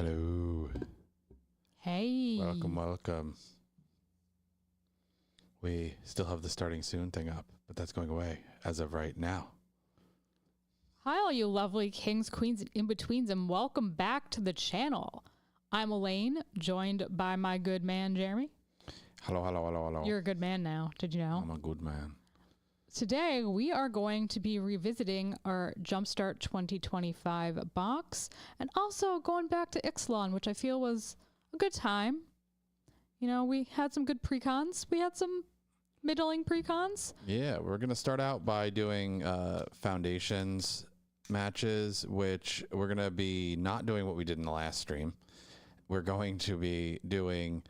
Hello. Hey. Welcome, welcome. We still have the starting soon thing up, but that's going away as of right now. Hi, all you lovely kings, queens, and in-betweens, and welcome back to the channel. I'm Elaine, joined by my good man, Jeremy. Hello, hello, hello, hello. You're a good man now. Did you know? I'm a good man. Today, we are going to be revisiting our Jumpstart 2025 box and also going back to Ixalan, which I feel was a good time. You know, we had some good precons. We had some middling precons. Yeah, we're going to start out by doing foundations matches, which we're going to be not doing what we did in the last stream. We're going to be doing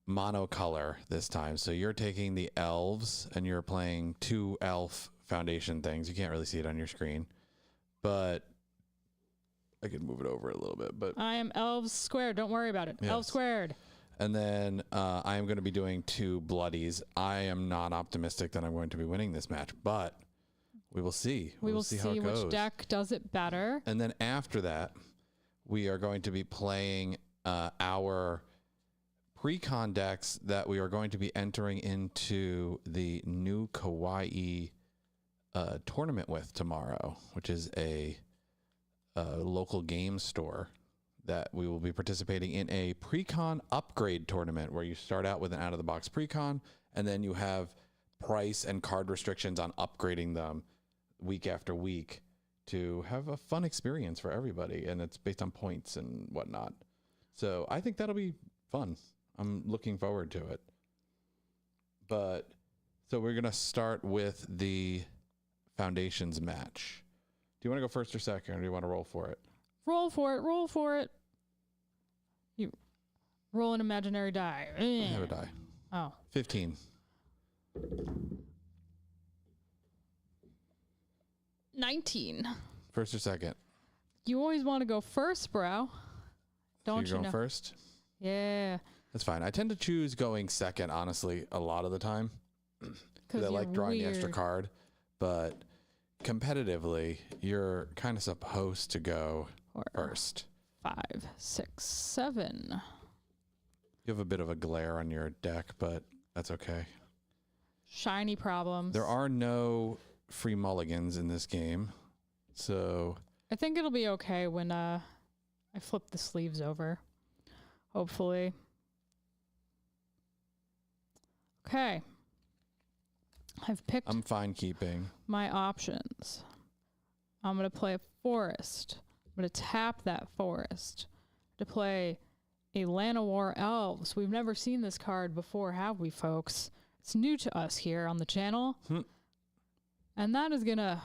monocolor this time. So you're taking the elves and you're playing two elf foundation things. You can't really see it on your screen, but I can move it over a little bit. But I am elves squared. Don't worry about it. Yes. Elf squared. And then I am going to be doing two bloodies. I am not optimistic that I'm going to be winning this match, but we will see. We will see how it goes. which deck does it better. And then after that, we are going to be playing our Precon decks that we are going to be entering into the new Kawaii tournament with tomorrow, which is a local game store that we will be participating in a Precon upgrade tournament where you start out with an out-of-the-box Precon, and then you have price and card restrictions on upgrading them week after week to have a fun experience for everybody, and it's based on points and whatnot. So I think that'll be fun. I'm looking forward to it. But so we're going to start with the foundations match. Do you want to go first or second, or do you want to roll for it? Roll for it. Roll for it. You roll an imaginary die. I have a die. Oh. 15. 19. First or second? You always want to go first, bro. Don't So you're you going know? first? Yeah. That's fine. I tend to choose going second, honestly, a lot of the time. Because I like drawing the extra card. But competitively, you're kind of supposed to go first. 5, 6, 7. You have a bit of a glare on your deck, but that's okay. Shiny problems. There are no free mulligans in this game. So I think it'll be okay when I flip the sleeves over. Hopefully. Okay. I've picked I'm fine keeping. my options. I'm going to play a forest. I'm going to tap that forest to play a Llanowar Elves. We've never seen this card before, have we, folks? It's new to us here on the channel. And that is going to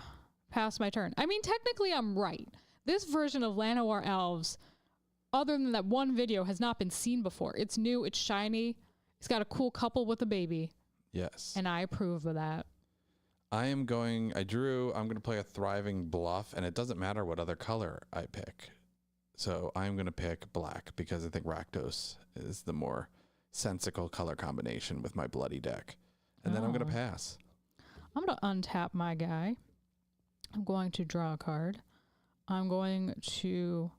pass my turn. I mean, technically, I'm right. This version of Llanowar Elves, other than that one video, has not been seen before. It's new. It's shiny. It's got a cool couple with a baby. Yes. And I approve of that. I'm going to play a Thriving Bluff, and it doesn't matter what other color I pick. So I'm going to pick black because I think Rakdos is the more sensical color combination with my bloody deck. And then I'm going to pass. I'm going to untap my guy. I'm going to draw a card. I'm going to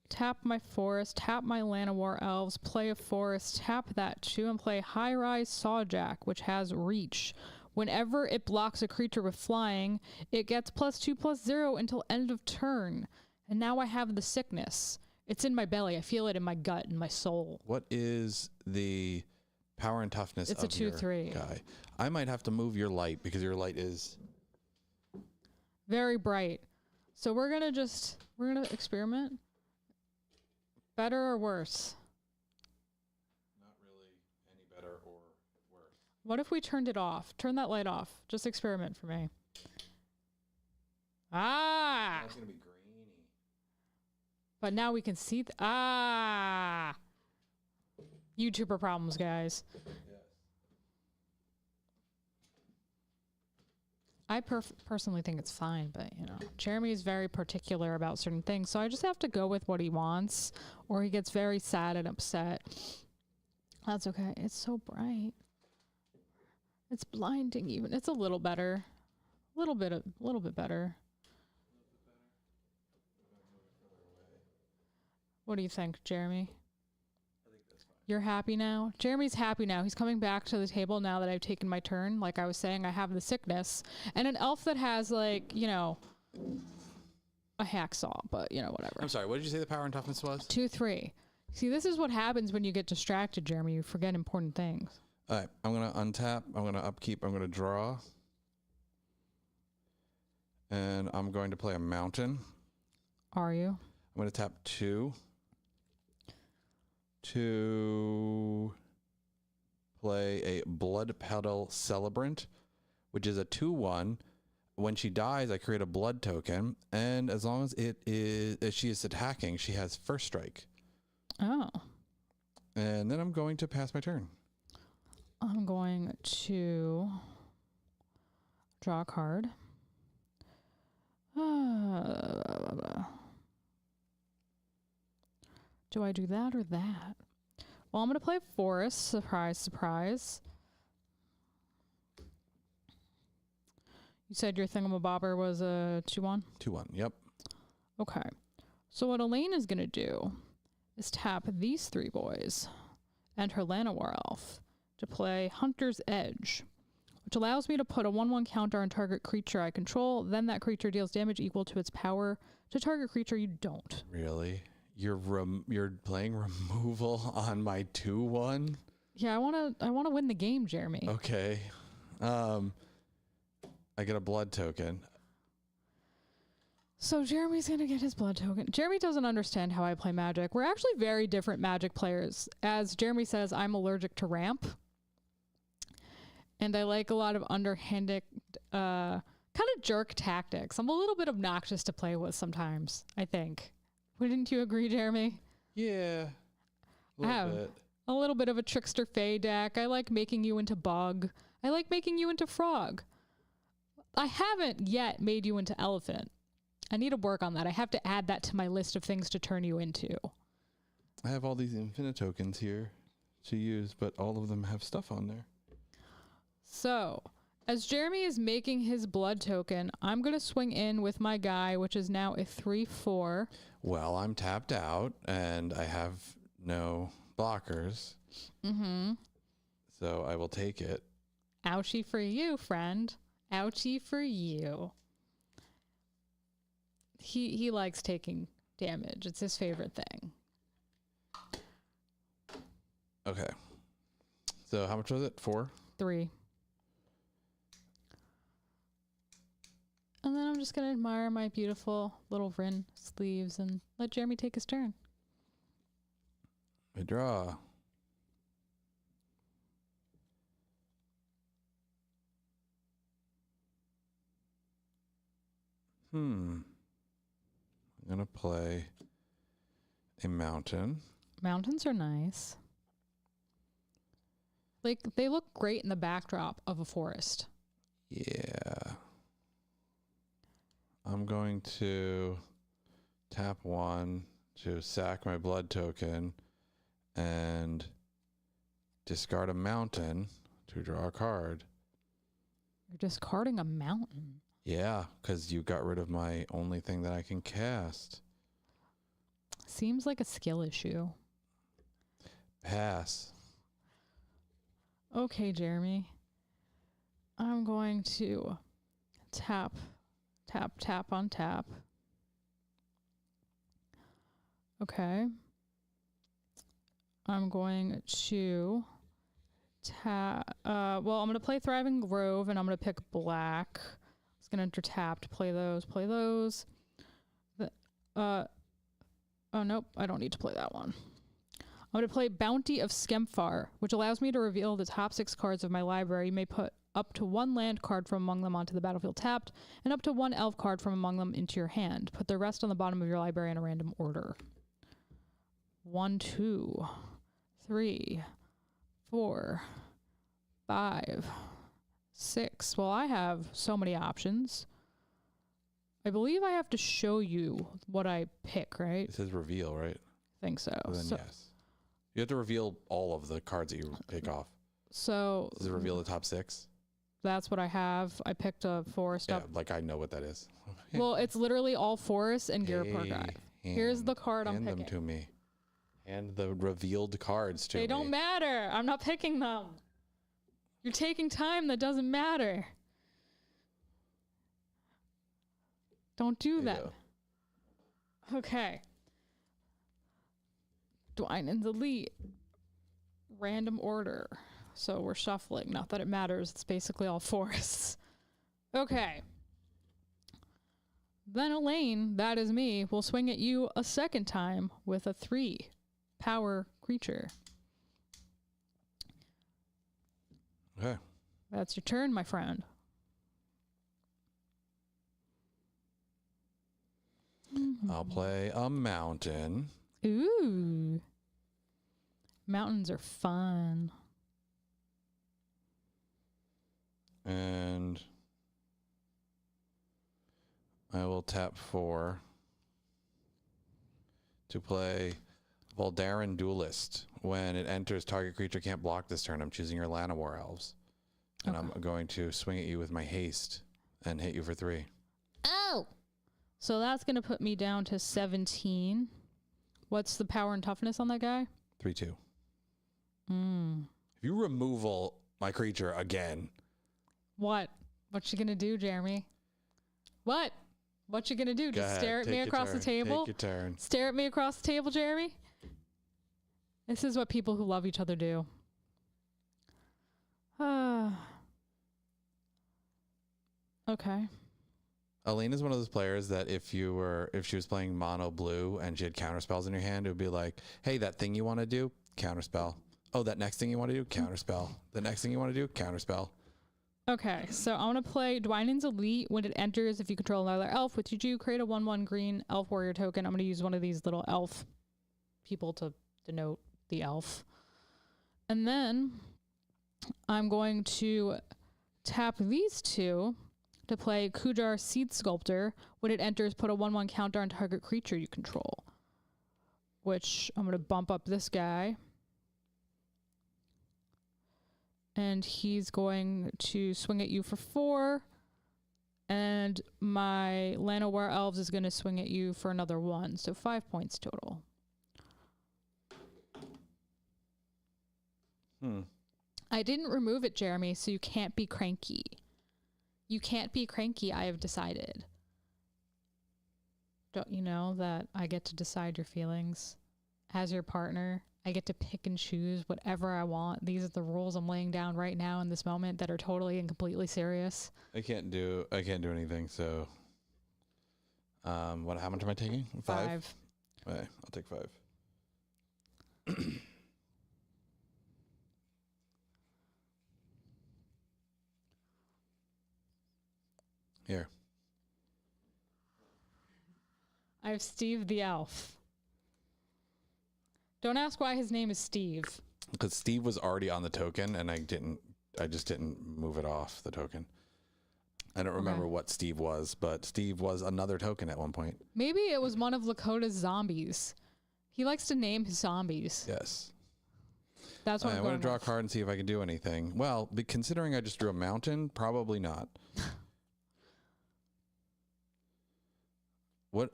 tap my forest, tap my Llanowar Elves, play a forest, tap that too, and play High Rise Sawjack, which has reach. Whenever it blocks a creature with flying, it gets +2/+0 until end of turn. And now I have the sickness. It's in my belly. I feel it in my gut and my soul. What is the power and toughness It's of a 2/3 your guy? I might have to move your light because your light is very bright. So we're going to experiment. Better or worse? not really any better or worse. What if we turned it off? Turn that light off. Just experiment for me. Ah! It's going to be greeny. But now we can see. YouTuber problems, guys. Yes. I personally think it's fine, but you know, Jeremy is very particular about certain things, so I just have to go with what he wants, or he gets very sad and upset. That's okay. It's so bright. It's blinding even. It's a little better. little bit better. What do you think, Jeremy? I think that's fine. You're happy now? Jeremy's happy now. He's coming back to the table now that I've taken my turn. Like I was saying, I have the sickness. And an elf that has, like, you know, a hacksaw, but, you know, whatever. I'm sorry, what did you say the power and toughness was? 2-3. See, this is what happens when you get distracted, Jeremy. You forget important things. All right, I'm going to untap. I'm going to upkeep. I'm going to draw. And I'm going to play a mountain. Are you? I'm going to tap 2 to play a Blood Petal Celebrant, which is a 2/1. When she dies, I create a blood token, and as long as she is attacking, she has first strike. Oh. And then I'm going to pass my turn. I'm going to draw a card. Do I do that or that? Well, I'm going to play Forest. Surprise, surprise. You said your thingamabobber was a 2/1? 2/1, yep. Okay. So what Elaine is going to do is tap these 3 boys and her Llanowar elf to play Hunter's Edge, which allows me to put a 1/1 counter on target creature I control. Then that creature deals damage equal to its power to target creature you don't. Really? You're playing removal on my 2/1? Yeah, I want to win the game, Jeremy. Okay. I get a blood token. So Jeremy's going to get his blood token. Jeremy doesn't understand how I play Magic. We're actually very different Magic players. As Jeremy says, I'm allergic to ramp. And I like a lot of underhanded, kind of jerk tactics. I'm a little bit obnoxious to play with sometimes, I think. Wouldn't you agree, Jeremy? Yeah. A little bit. A little bit of a trickster Fey deck. I like making you into bug. I like making you into frog. I haven't yet made you into elephant. I need to work on that. I have to add that to my list of things to turn you into. I have all these infinite tokens here to use, but all of them have stuff on there. So, as Jeremy is making his blood token, I'm going to swing in with my guy, which is now a 3/4. Well, I'm tapped out, and I have no blockers. Mm-hmm. So I will take it. Ouchie for you, friend. Ouchie for you. He likes taking damage. It's his favorite thing. Okay. So how much was it? 4? 3. And then I'm just going to admire my beautiful little Rin sleeves and let Jeremy take his turn. I draw. I'm going to play a mountain. Mountains are nice. Like, they look great in the backdrop of a forest. Yeah. I'm going to tap 1 to sack my blood token and discard a mountain to draw a card. You're discarding a mountain. Yeah, because you got rid of my only thing that I can cast. Seems like a skill issue. Pass. Okay, Jeremy. I'm going to tap on tap. Okay. I'm going to tap. Well, I'm going to play Thriving Grove, and I'm going to pick black. It's going to enter tap to play those. Oh, nope. I don't need to play that one. I'm going to play Bounty of Skemfar, which allows me to reveal the top 6 cards of my library. You may put up to 1 land card from among them onto the battlefield tapped, and up to 1 elf card from among them into your hand. Put the rest on the bottom of your library in a random order. 1, 2, 3, 4, 5, 6. Well, I have so many options. I believe I have to show you what I pick, right? It says reveal, right? I think so. Well, then yes. You have to reveal all of the cards that you pick off. So Does it reveal the top 6? That's what I have. I picked a forest Yeah, up. like I know what that is. Well, it's literally all forests and gear per guy. Here's the card I'm Hand picking. them to me. Hand the revealed cards to me. They don't matter. I'm not picking them. You're taking time that doesn't matter. Don't do There that. you Okay. Dwynen's Elite. Random order. So we're shuffling. Not that it matters. It's basically all forests. Okay. Then Elaine, that is me, will swing at you a second time with a 3 power creature. Okay. That's your turn, my friend. I'll play a mountain. Ooh. Mountains are fun. And I will tap 4 to play Voldaren Duelist. When it enters, target creature can't block this turn. I'm choosing your Llanowar Elves. And Okay. I'm going to swing at you with my haste and hit you for 3. Oh! So that's going to put me down to 17. What's the power and toughness on that guy? 3/2. Mm. If you removal my creature again, What? What you going to do, Jeremy? What? What you going to do? go Just ahead, stare at take me your across the turn, table? Take your turn. Stare at me across the table, Jeremy? This is what people who love each other do. Okay. Elaine is one of those players that if she was playing mono blue and she had counterspells in your hand, it would be like, hey, that thing you want to do, counterspell. Oh, that next thing you want to do, counterspell. The next thing you want to do, counterspell. Okay, so I want to play Dwynen's Elite. When it enters, if you control another elf, which you do, create a 1/1 green elf warrior token. I'm going to use one of these little elf people to denote the elf. And then I'm going to tap these 2 to play Kujar Seed Sculptor. When it enters, put a 1/1 counter on target creature you control. Which I'm going to bump up this guy. And he's going to swing at you for 4. And my Llanowar Elves is going to swing at you for another 1. So 5 points total. I didn't remove it, Jeremy, so you can't be cranky. You can't be cranky, I have decided. Don't you know that I get to decide your feelings as your partner? I get to pick and choose whatever I want. These are the rules I'm laying down right now in this moment that are totally and completely serious. I can't do anything, so how much am I taking? 5? Okay, I'll take 5. Here. I have Steve the Elf. Don't ask why his name is Steve. Because Steve was already on the token, and I just didn't move it off the token. I don't remember what Steve was, but Steve was another token at one point. Maybe it was one of Lakota's zombies. He likes to name his zombies. Yes. That's what I'm going to draw a card and see if I can do anything. Well, considering I just drew a mountain, probably not.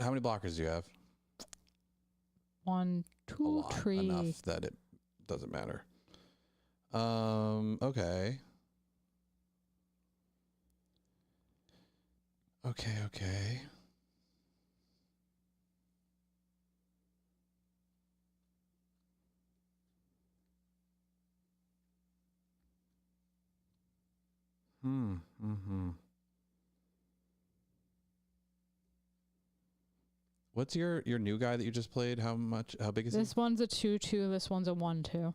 How many blockers do you have? 1, 2, 3. Enough that it doesn't matter. Okay. Okay. What's your new guy that you just played? How big is he? This one's a 2/2. This one's a 1/2.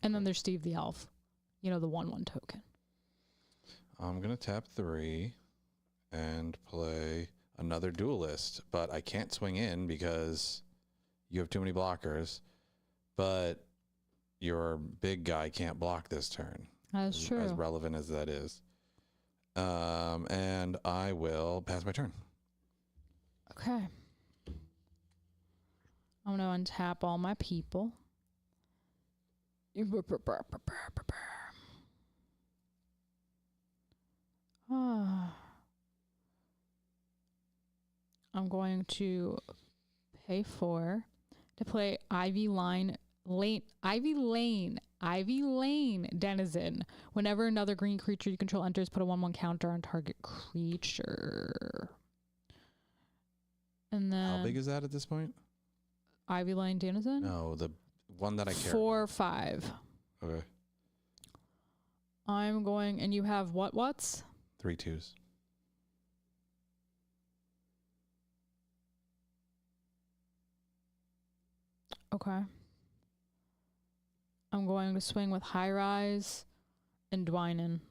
And then there's Steve the Elf. You know, the 1/1 token. I'm going to tap 3 and play another duelist, but I can't swing in because you have too many blockers. But your big guy can't block this turn. That's true. As relevant as that is. And I will pass my turn. Okay. I'm going to untap all my people. I'm going to pay 4 to play Ivy Lane Denizen. Whenever another green creature you control enters, put a 1/1 counter on target creature. And then How big is that at this point? Ivy Lane Denizen? No, the one that I care 4/5. about. Okay. I'm going, and you have what's? 3 2s. Okay. I'm going to swing with High Rise and Dwynen.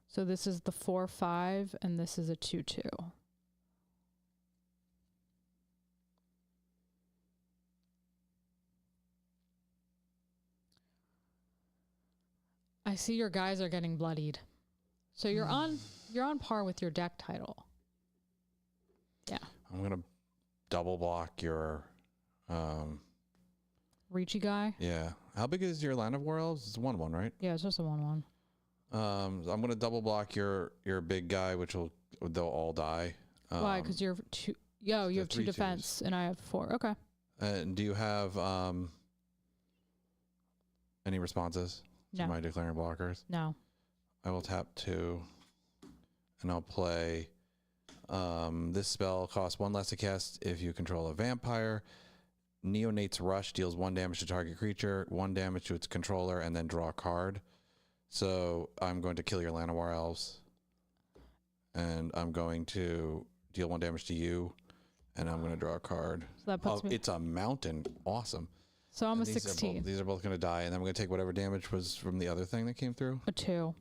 So this is the 4/5, and this is a 2/2. I see your guys are getting bloodied. So you're on par with your deck title. Yeah. I'm gonna double block your Reachy guy? yeah. How big is your Land of War Elves? It's 1/1, right? Yeah, it's just a 1/1. I'm gonna double block your big guy, they'll all die. Why? Because you're two. Yo, you have 2 3 defense, and I have 4. Okay. And do you have any responses to No. my declaring blockers? No. I will tap 2, and I'll play. This spell costs 1 less to cast if you control a vampire. Neonate's Rush deals 1 damage to target creature, 1 damage to its controller, and then draw a card. So I'm going to kill your Llanowar Elves, and I'm going to deal 1 damage to you, and I'm going to draw a card. So that puts me. It's a mountain. Awesome. So I'm And a 16. These are both going to die, and then I'm going to take whatever damage was from the other thing that came through. A 2.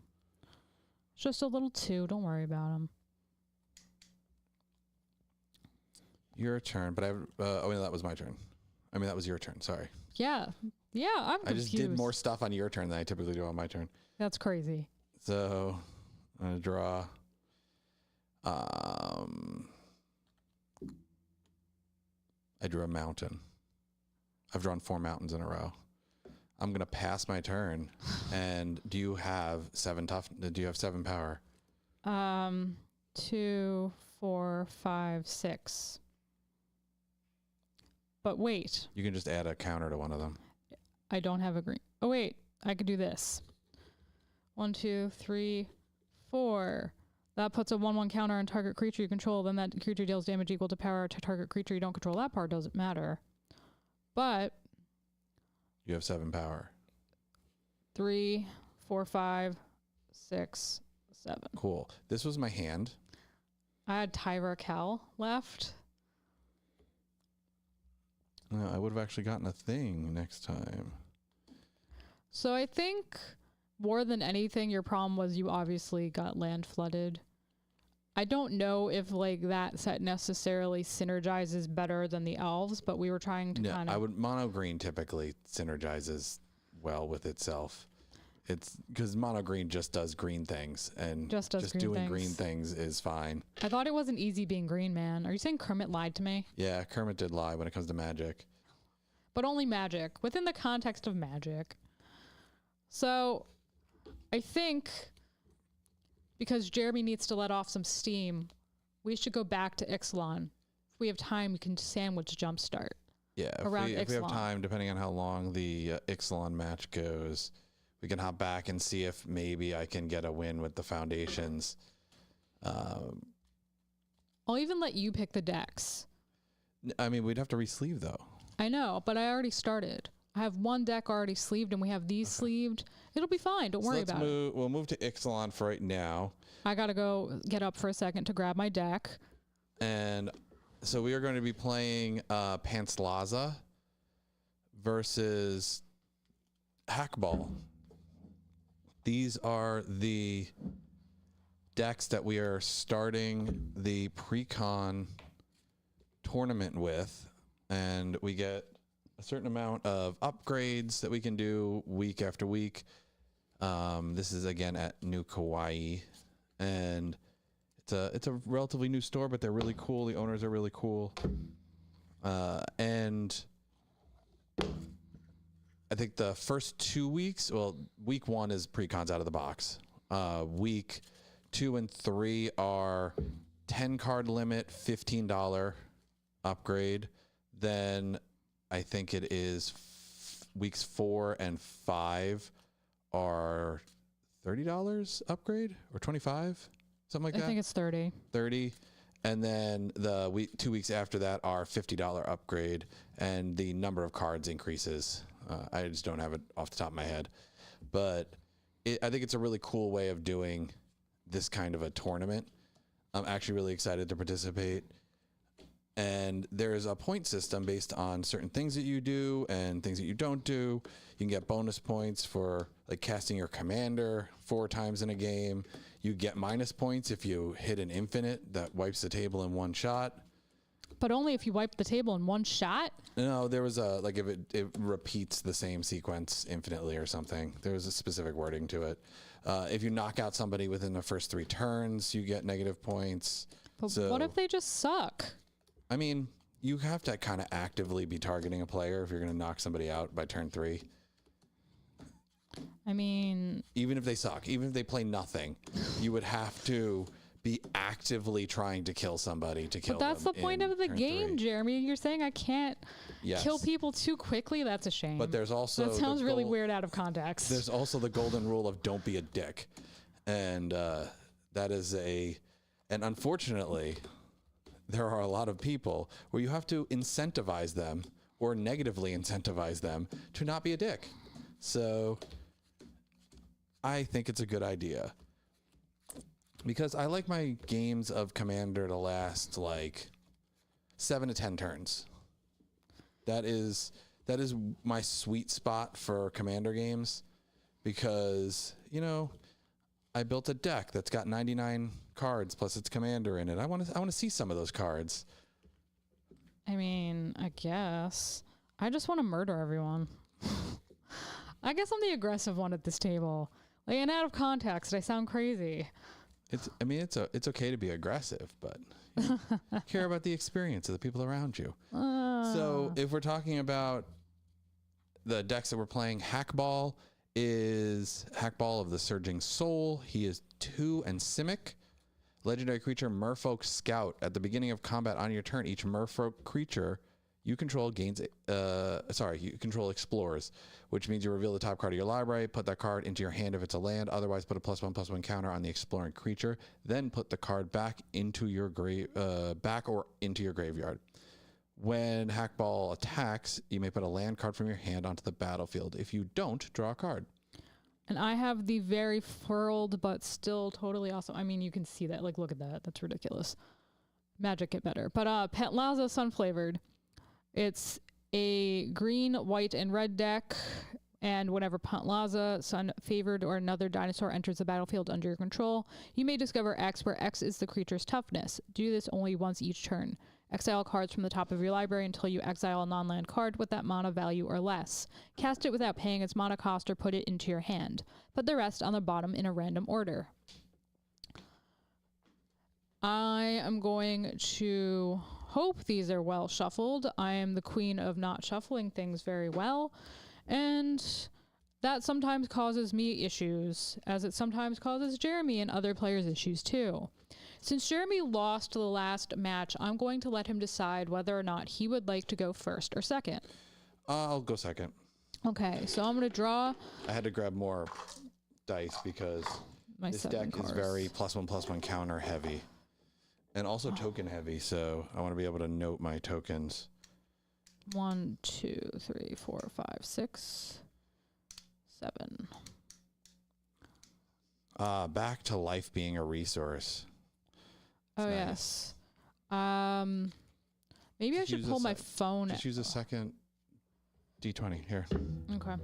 It's just a little 2. Don't worry about him. Your turn, but that was my turn. I mean, that was your turn. Sorry. Yeah. Yeah, I'm I confused. just did more stuff on your turn than I typically do on my turn. That's crazy. So I'm going to draw. I drew a mountain. I've drawn 4 mountains in a row. I'm going to pass my turn. And do you have 7 tough? Do you have 7 power? 2, 4, 5, 6. But wait, You can just add a counter to one of them. I don't have a green. Oh wait, I could do this. 1, 2, 3, 4. That puts a 1/1 counter on target creature you control. Then that creature deals damage equal to power to target creature you don't control. That part doesn't matter. But You have 7 power. 3, 4, 5, 6, 7. Cool. This was my hand. I had Tyra Cal left. I would have actually gotten a thing next time. So I think more than anything, your problem was you obviously got land flooded. I don't know if like that set necessarily synergizes better than the elves, but we were trying to kind of. Mono green typically synergizes well with itself. It's because mono green just does green things, and Just does green doing things. green things is fine. I thought it wasn't easy being green, man. Are you saying Kermit lied to me? Yeah, Kermit did lie when it comes to magic. But only magic, within the context of magic. So I think because Jeremy needs to let off some steam, we should go back to Ixalan. If we have time, we can sandwich Jumpstart. Yeah, Around if we have Ixalan. time, depending on how long the Ixalan match goes, we can hop back and see if maybe I can get a win with the foundations. I'll even let you pick the decks. I mean, we'd have to re-sleeve though. I know, but I already started. I have one deck already sleeved, and we have these sleeved. It'll be fine. Don't worry about it. We'll move to Ixalan for right now. I got to go get up for a second to grab my deck. And so we are going to be playing Pantslaza versus Hackball. These are the decks that we are starting the Precon tournament with, and we get a certain amount of upgrades that we can do week after week. This is again at New Kauai, and it's a relatively new store, but they're really cool. The owners are really cool, and I think the first 2 weeks, well, week 1 is Precons out of the box. Week 2 and 3 are 10 card limit, $15 upgrade. Then I think it is weeks 4 and 5 are $30 upgrade or 25, something like that. I think it's 30. 30. And then the 2 weeks after that are $50 upgrade, and the number of cards increases. I just don't have it off the top of my head, but I think it's a really cool way of doing this kind of a tournament. I'm actually really excited to participate. And there's a point system based on certain things that you do and things that you don't do. You can get bonus points for like casting your commander 4 times in a game. You get minus points if you hit an infinite that wipes the table in one shot. But only if you wipe the table in one shot? No, there was a, like if it repeats the same sequence infinitely or something. There was a specific wording to it. If you knock out somebody within the first 3 turns, you get negative points. But So, what if they just suck? I mean, you have to kind of actively be targeting a player if you're going to knock somebody out by turn 3. I mean, Even if they suck, even if they play nothing, you would have to be actively trying to kill somebody to kill but that's the them point in of the turn game, 3. Jeremy. You're saying I can't Yes. kill people too quickly? That's a shame. But there's also that sounds the really goal- weird out of context. There's also the golden rule of don't be a dick. And that is and unfortunately, there are a lot of people where you have to incentivize them or negatively incentivize them to not be a dick. So I think it's a good idea because I like my games of Commander to last like 7 to 10 turns. That is my sweet spot for Commander games because, you know, I built a deck that's got 99 cards plus its commander in it. I want to see some of those cards. I mean, I guess. I just want to murder everyone. I guess I'm the aggressive one at this table. Like, and out of context, I sound crazy. It's okay to be aggressive, but you care about the experience of the people around you. So if we're talking about the decks that we're playing, Hackball is Hackball of the Surging Soul. He is 2 and Simic. Legendary creature Merfolk Scout. At the beginning of combat on your turn, each Merfolk creature you control explores, which means you reveal the top card of your library, put that card into your hand if it's a land, otherwise put a +1/+1 counter on the exploring creature, then put the card back into your into your graveyard. When Hackball attacks, you may put a land card from your hand onto the battlefield. If you don't, draw a card. And I have the very furled but still totally awesome. I mean, you can see that. Like, look at that. That's ridiculous. Magic get better. But Pentlaza Sun Flavored. It's a green, white, and red deck. And whenever Pentlaza, Sun Favored, or another dinosaur enters the battlefield under your control, you may discover X, where X is the creature's toughness. Do this only once each turn. Exile cards from the top of your library until you exile a non-land card with that mana value or less. Cast it without paying its mana cost or put it into your hand. Put the rest on the bottom in a random order. I am going to hope these are well shuffled. I am the queen of not shuffling things very well. And that sometimes causes me issues, as it sometimes causes Jeremy and other players issues too. Since Jeremy lost the last match, I'm going to let him decide whether or not he would like to go first or second. I'll go second. Okay, so I'm going to draw I had to grab more dice because my this 7 deck cards. is very +1/+1 counter heavy and also token heavy. So I want to be able to note my tokens. 1, 2, 3, 4, 5, 6, 7. Back to life being a resource. Oh, nice. yes. Maybe I Just should use pull a my sec- phone. Just use a second D20 here. Okay.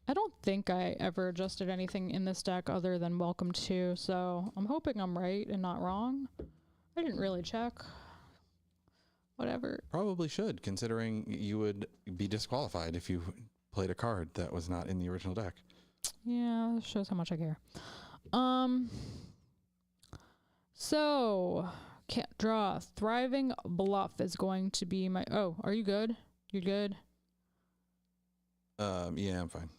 I don't think I ever adjusted anything in this deck other than Welcome To, so I'm hoping I'm right and not wrong. I didn't really check. Whatever. Probably should, considering you would be disqualified if you played a card that was not in the original deck. Yeah, that shows how much I care. So can't draw. Thriving Bluff is going to be my. Oh, are you good? You're good. Yeah, I'm fine.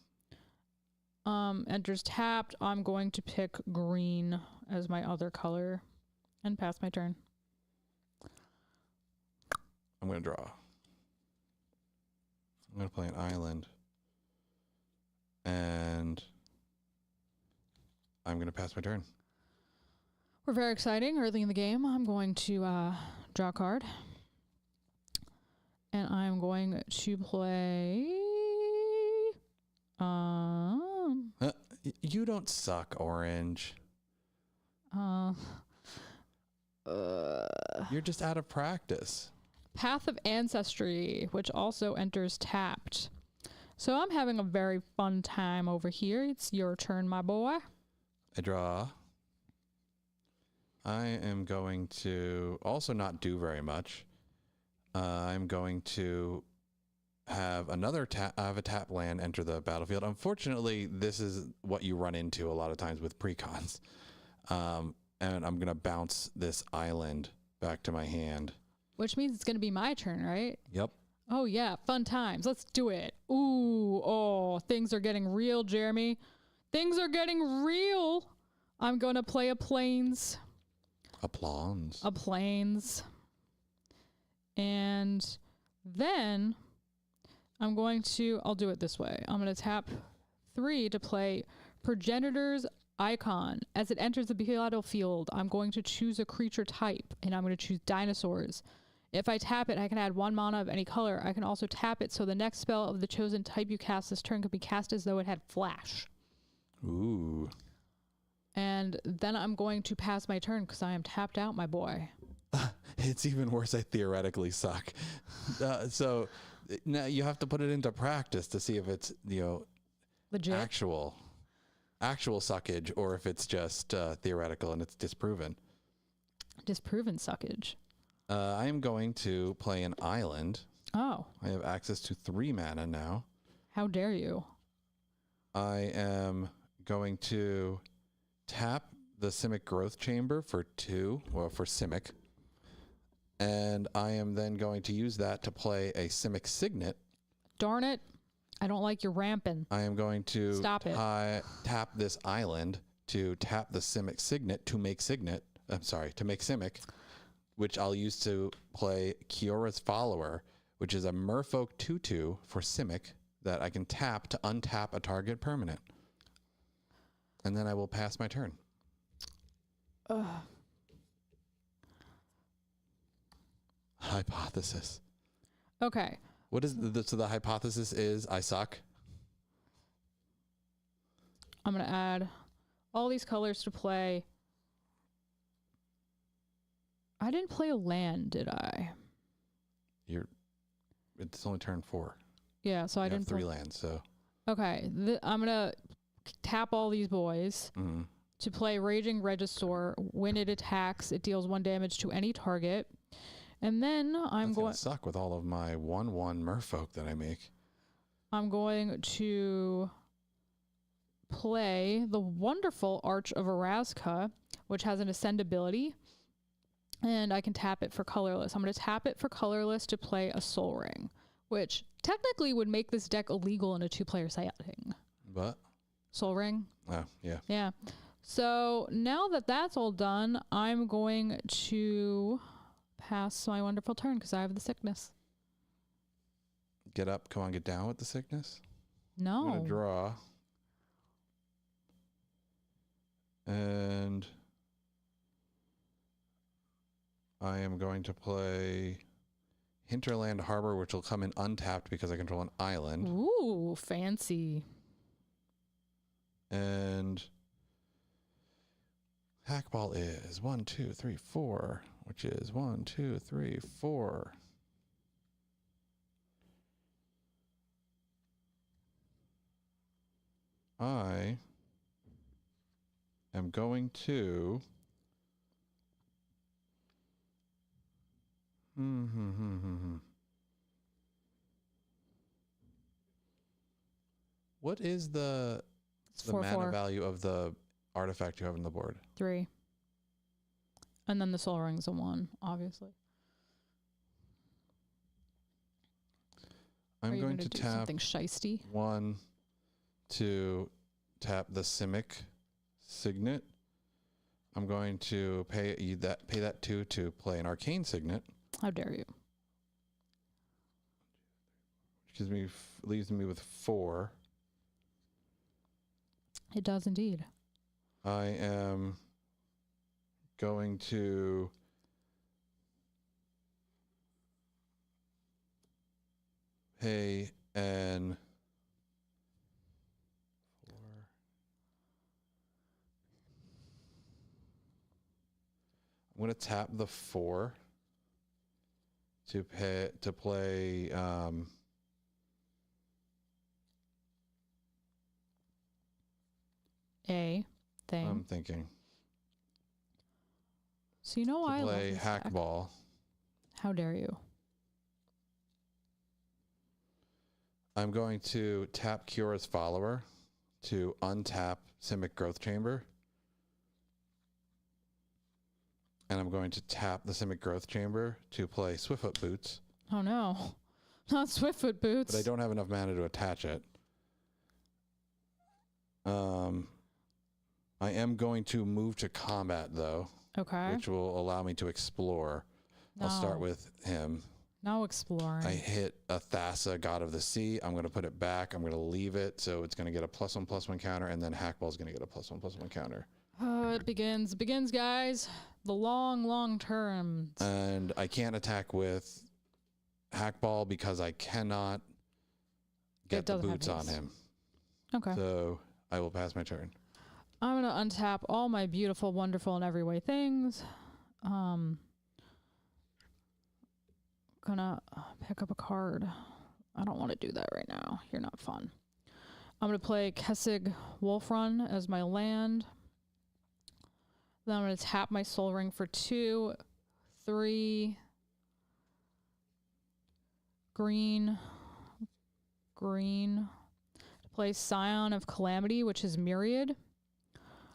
Enters tapped. I'm going to pick green as my other color and pass my turn. I'm going to draw. I'm going to play an island. And I'm going to pass my turn. We're very exciting. Early in the game, I'm going to draw a card. And I'm going to play... You don't suck, Orange. You're just out of practice. Path of Ancestry, which also enters tapped. So I'm having a very fun time over here. It's your turn, my boy. I draw. I am going to also not do very much. I'm going to have another tap land enter the battlefield. Unfortunately, this is what you run into a lot of times with precons. And I'm going to bounce this island back to my hand. Which means it's going to be my turn, right? Yep. Oh, yeah. Fun times. Let's do it. Ooh. Oh, things are getting real, Jeremy. Things are getting real. I'm going to play a plains. A plains. And then I'll do it this way. I'm going to tap 3 to play Progenitor's Icon. As it enters the battlefield, I'm going to choose a creature type, and I'm going to choose dinosaurs. If I tap it, I can add 1 mana of any color. I can also tap it so the next spell of the chosen type you cast this turn could be cast as though it had flash. Ooh. And then I'm going to pass my turn because I am tapped out, my boy. It's even worse. I theoretically suck. So now you have to put it into practice to see if it's, Legit. actual suckage or if it's just theoretical and it's disproven. Disproven suckage. I am going to play an island. Oh. I have access to 3 mana now. How dare you? I am going to tap the Simic Growth Chamber for Simic. And I am then going to use that to play a Simic Signet. Darn it. I don't like your ramping. I am going to tap this island to tap the Simic Signet to make Simic, which I'll use to play Kiora's Follower, which is a Merfolk 2/2 for Simic that I can tap to untap a target permanent. And then I will pass my turn. Hypothesis. Okay. What is so the hypothesis is I suck? I'm going to add all these colors to play. I didn't play a land, did I? It's only turn 4. Yeah, so I didn't have 3 lands, so. Okay. I'm going to tap all these boys to play Raging Regisaur. When it attacks, it deals 1 damage to any target. And then I'm going to suck with all of my 1/1 Merfolk that I make. I'm going to play the wonderful Arch of Erazka, which has an Ascend ability. And I can tap it for colorless. I'm going to tap it for colorless to play a Soul Ring, which technically would make this deck illegal in a 2-player setting. But? Soul Ring? Oh, yeah. Yeah. So now that that's all done, I'm going to pass my wonderful turn because I have the sickness. Get up, come on, get down with the sickness? No. I'm going to draw. And I am going to play Hinterland Harbor, which will come in untapped because I control an island. Ooh, fancy. And Hackball is 1, 2, 3, 4, which is 1, 2, 3, 4. I am going to What is the mana value of the artifact you have on the board? 3. And then the Soul Ring's a 1, obviously. I'm going to do tap something shisty. 1 to tap the Simic Signet. I'm going to pay that 2 to play an Arcane Signet. How dare you? Which leaves me with 4. It does indeed. I am going to pay an 4. I'm going to tap the 4 to play A thing. I'm thinking. So you know why I love Play this Hack deck? Ball. How dare you? I'm going to tap Cura's Follower to untap Simic Growth Chamber. And I'm going to tap the Simic Growth Chamber to play Swiftfoot Boots. Oh no. Not Swiftfoot Boots. But I don't have enough mana to attach it. I am going to move to combat, though. Okay. Which will allow me to explore. I'll start with him. No exploring. I hit a Thassa, God of the Sea. I'm going to put it back. I'm going to leave it, so it's going to get a +1/+1 counter, and then Hackball's going to get a +1/+1 counter. It begins. It begins, guys. The long term. And I can't attack with Hackball because I cannot get the boots on him. Okay. So I will pass my turn. I'm going to untap all my beautiful, wonderful, in every way things. Gonna pick up a card. I don't want to do that right now. You're not fun. I'm going to play Kessig Wolfrun as my land. Then I'm going to tap my Soul Ring for 2, 3, green. Play Scion of Calamity, which is Myriad.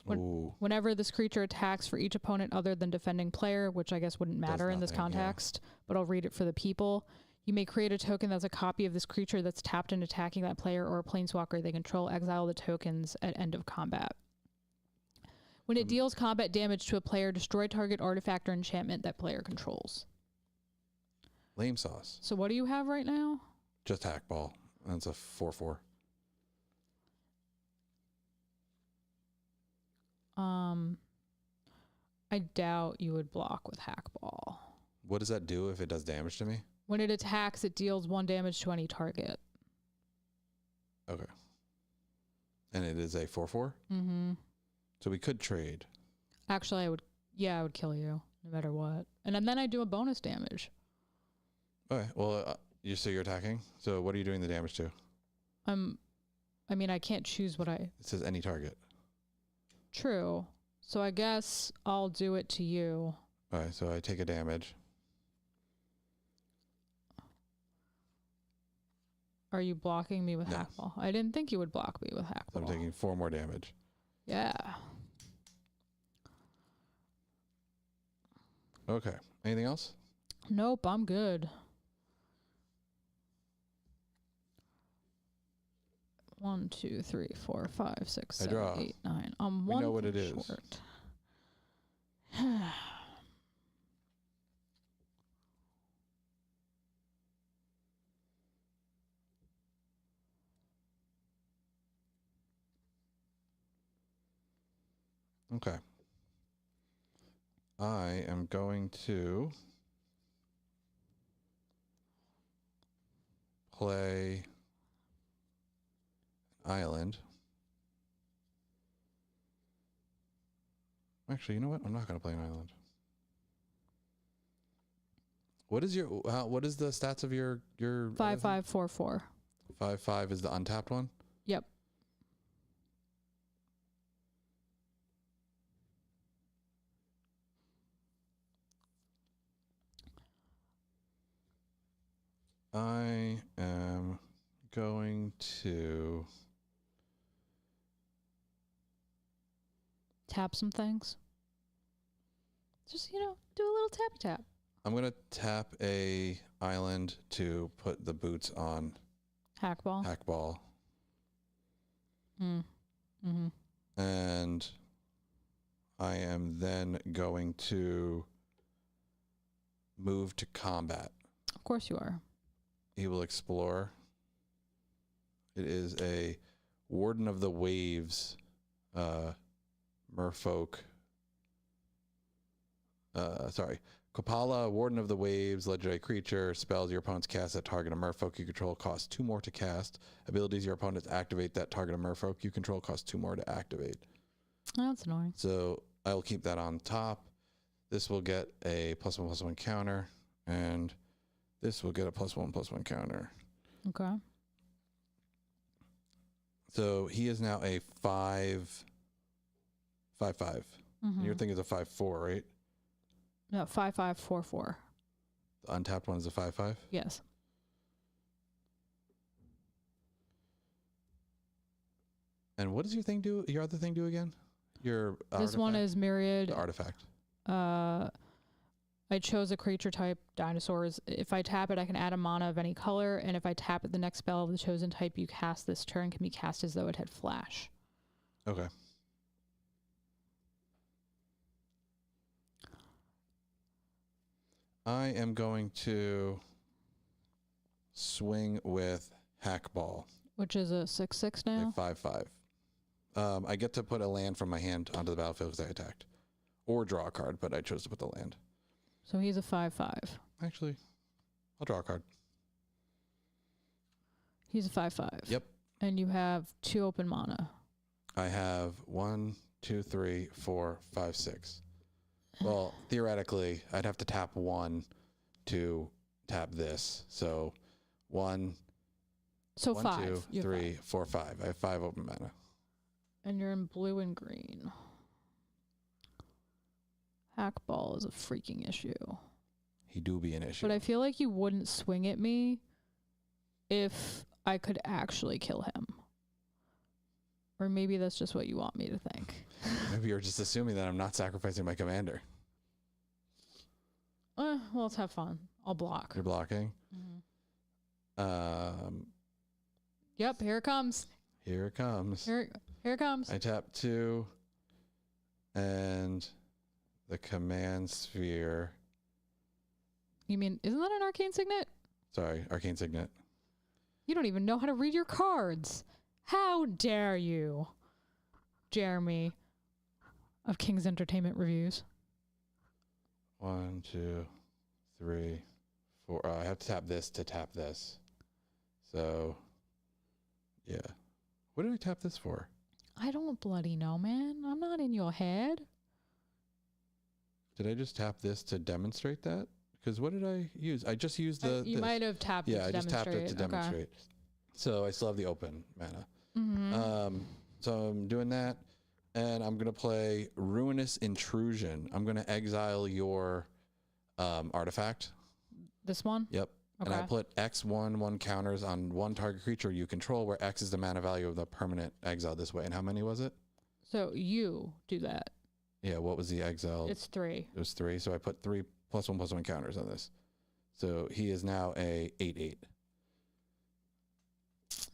Whenever this creature attacks for each opponent other than defending player, which I guess wouldn't matter in this context, but I'll read it for the people. You may create a token that's a copy of this creature that's tapped and attacking that player or a planeswalker they control. Exile the tokens at end of combat. When it deals combat damage to a player, destroy target artifact or enchantment that player controls. Lame sauce. So what do you have right now? Just Hackball. That's a 4/4. I doubt you would block with Hackball. What does that do if it does damage to me? When it attacks, it deals 1 damage to any target. Okay. And it is a 4/4? Mm-hmm. So we could trade. Actually, I would kill you no matter what. And then I do a bonus damage. Okay. Well, you're attacking. So what are you doing the damage to? I mean, I can't choose what It says any target. True. So I guess I'll do it to you. All right. So I take a damage. Are you blocking me with Hackball? I didn't think you would block me with Hackball. So I'm taking 4 more damage. Yeah. Okay. Anything else? Nope, I'm good. 1, 2, 3, 4, 5, 6, 7, 8, 9. I'm one. We know what it is. Short. Okay. I am going to play Island. Actually, you know what? I'm not going to play an island. What is what is the stats of your 5/5/4/4? 5/5 is the untapped one? Yep. I am going to Tap some things. Just, do a little tap. I'm going to tap a island to put the boots on Hackball. Hackball. Mm-hmm. And I am then going to move to combat. Of course you are. He will explore. It is a Warden of the Waves, merfolk. Kopala, Warden of the Waves, legendary creature. Spells your opponents cast that target a merfolk you control cost 2 more to cast. Abilities your opponents activate that target a merfolk you control cost 2 more to activate. Oh, that's annoying. So I will keep that on top. This will get a +1/+1 counter, and this will get a +1/+1 counter. Okay. So he is now a 5/5. Mm-hmm. Your thing is a 5/4, right? No, 5/5/4/4. The untapped one is a 5/5. Yes. And what does your thing do? Your other thing do again? Your This one is Myriad. the artifact. I chose a creature type, dinosaurs. If I tap it, I can add a mana of any color, and if I tap it, the next spell of the chosen type you cast this turn can be cast as though it had flash. Okay. I am going to swing with Hackball. Which is a 6/6 now? A 5/5. I get to put a land from my hand onto the battlefield because I attacked. Or draw a card, but I chose to put the land. So he's a 5/5. Actually, I'll draw a card. He's a 5/5. Yep. And you have 2 open mana. I have 1, 2, 3, 4, 5, 6. Well, theoretically, I'd have to tap 1 to tap this. So 1, So 1, 5. 2, You have 3, 5. 4, 5. I have 5 open mana. And you're in blue and green. Hackball is a freaking issue. He do be an issue. But I feel like you wouldn't swing at me if I could actually kill him. Or maybe that's just what you want me to think. Maybe you're just assuming that I'm not sacrificing my commander. Well, let's have fun. I'll block. You're blocking. Mm-hmm. Yep, here it comes. Here it comes. Here it comes. I tap 2, and the command sphere. You mean, isn't that an arcane signet? Sorry, arcane signet. You don't even know how to read your cards. How dare you, Jeremy of King's Entertainment Reviews. 1, 2, 3, 4. I have to tap this to tap this. So, yeah. What did I tap this for? I don't bloody know, man. I'm not in your head. Did I just tap this to demonstrate that? Because what did I use? I just used the. You might have tapped it to I just tapped it to demonstrate. Okay. demonstrate. So I still have the open mana. Mm-hmm. So I'm doing that, and I'm gonna play Ruinous Intrusion. I'm gonna exile your artifact. This one? Yep. Okay. And I put X1/1 counters on 1 target creature you control, where X is the mana value of the permanent exile this way. And how many was it? So you do that. Yeah. What was the exile? It's 3. It was 3. So I put 3 +1/+1 counters on this. So he is now a 8/8.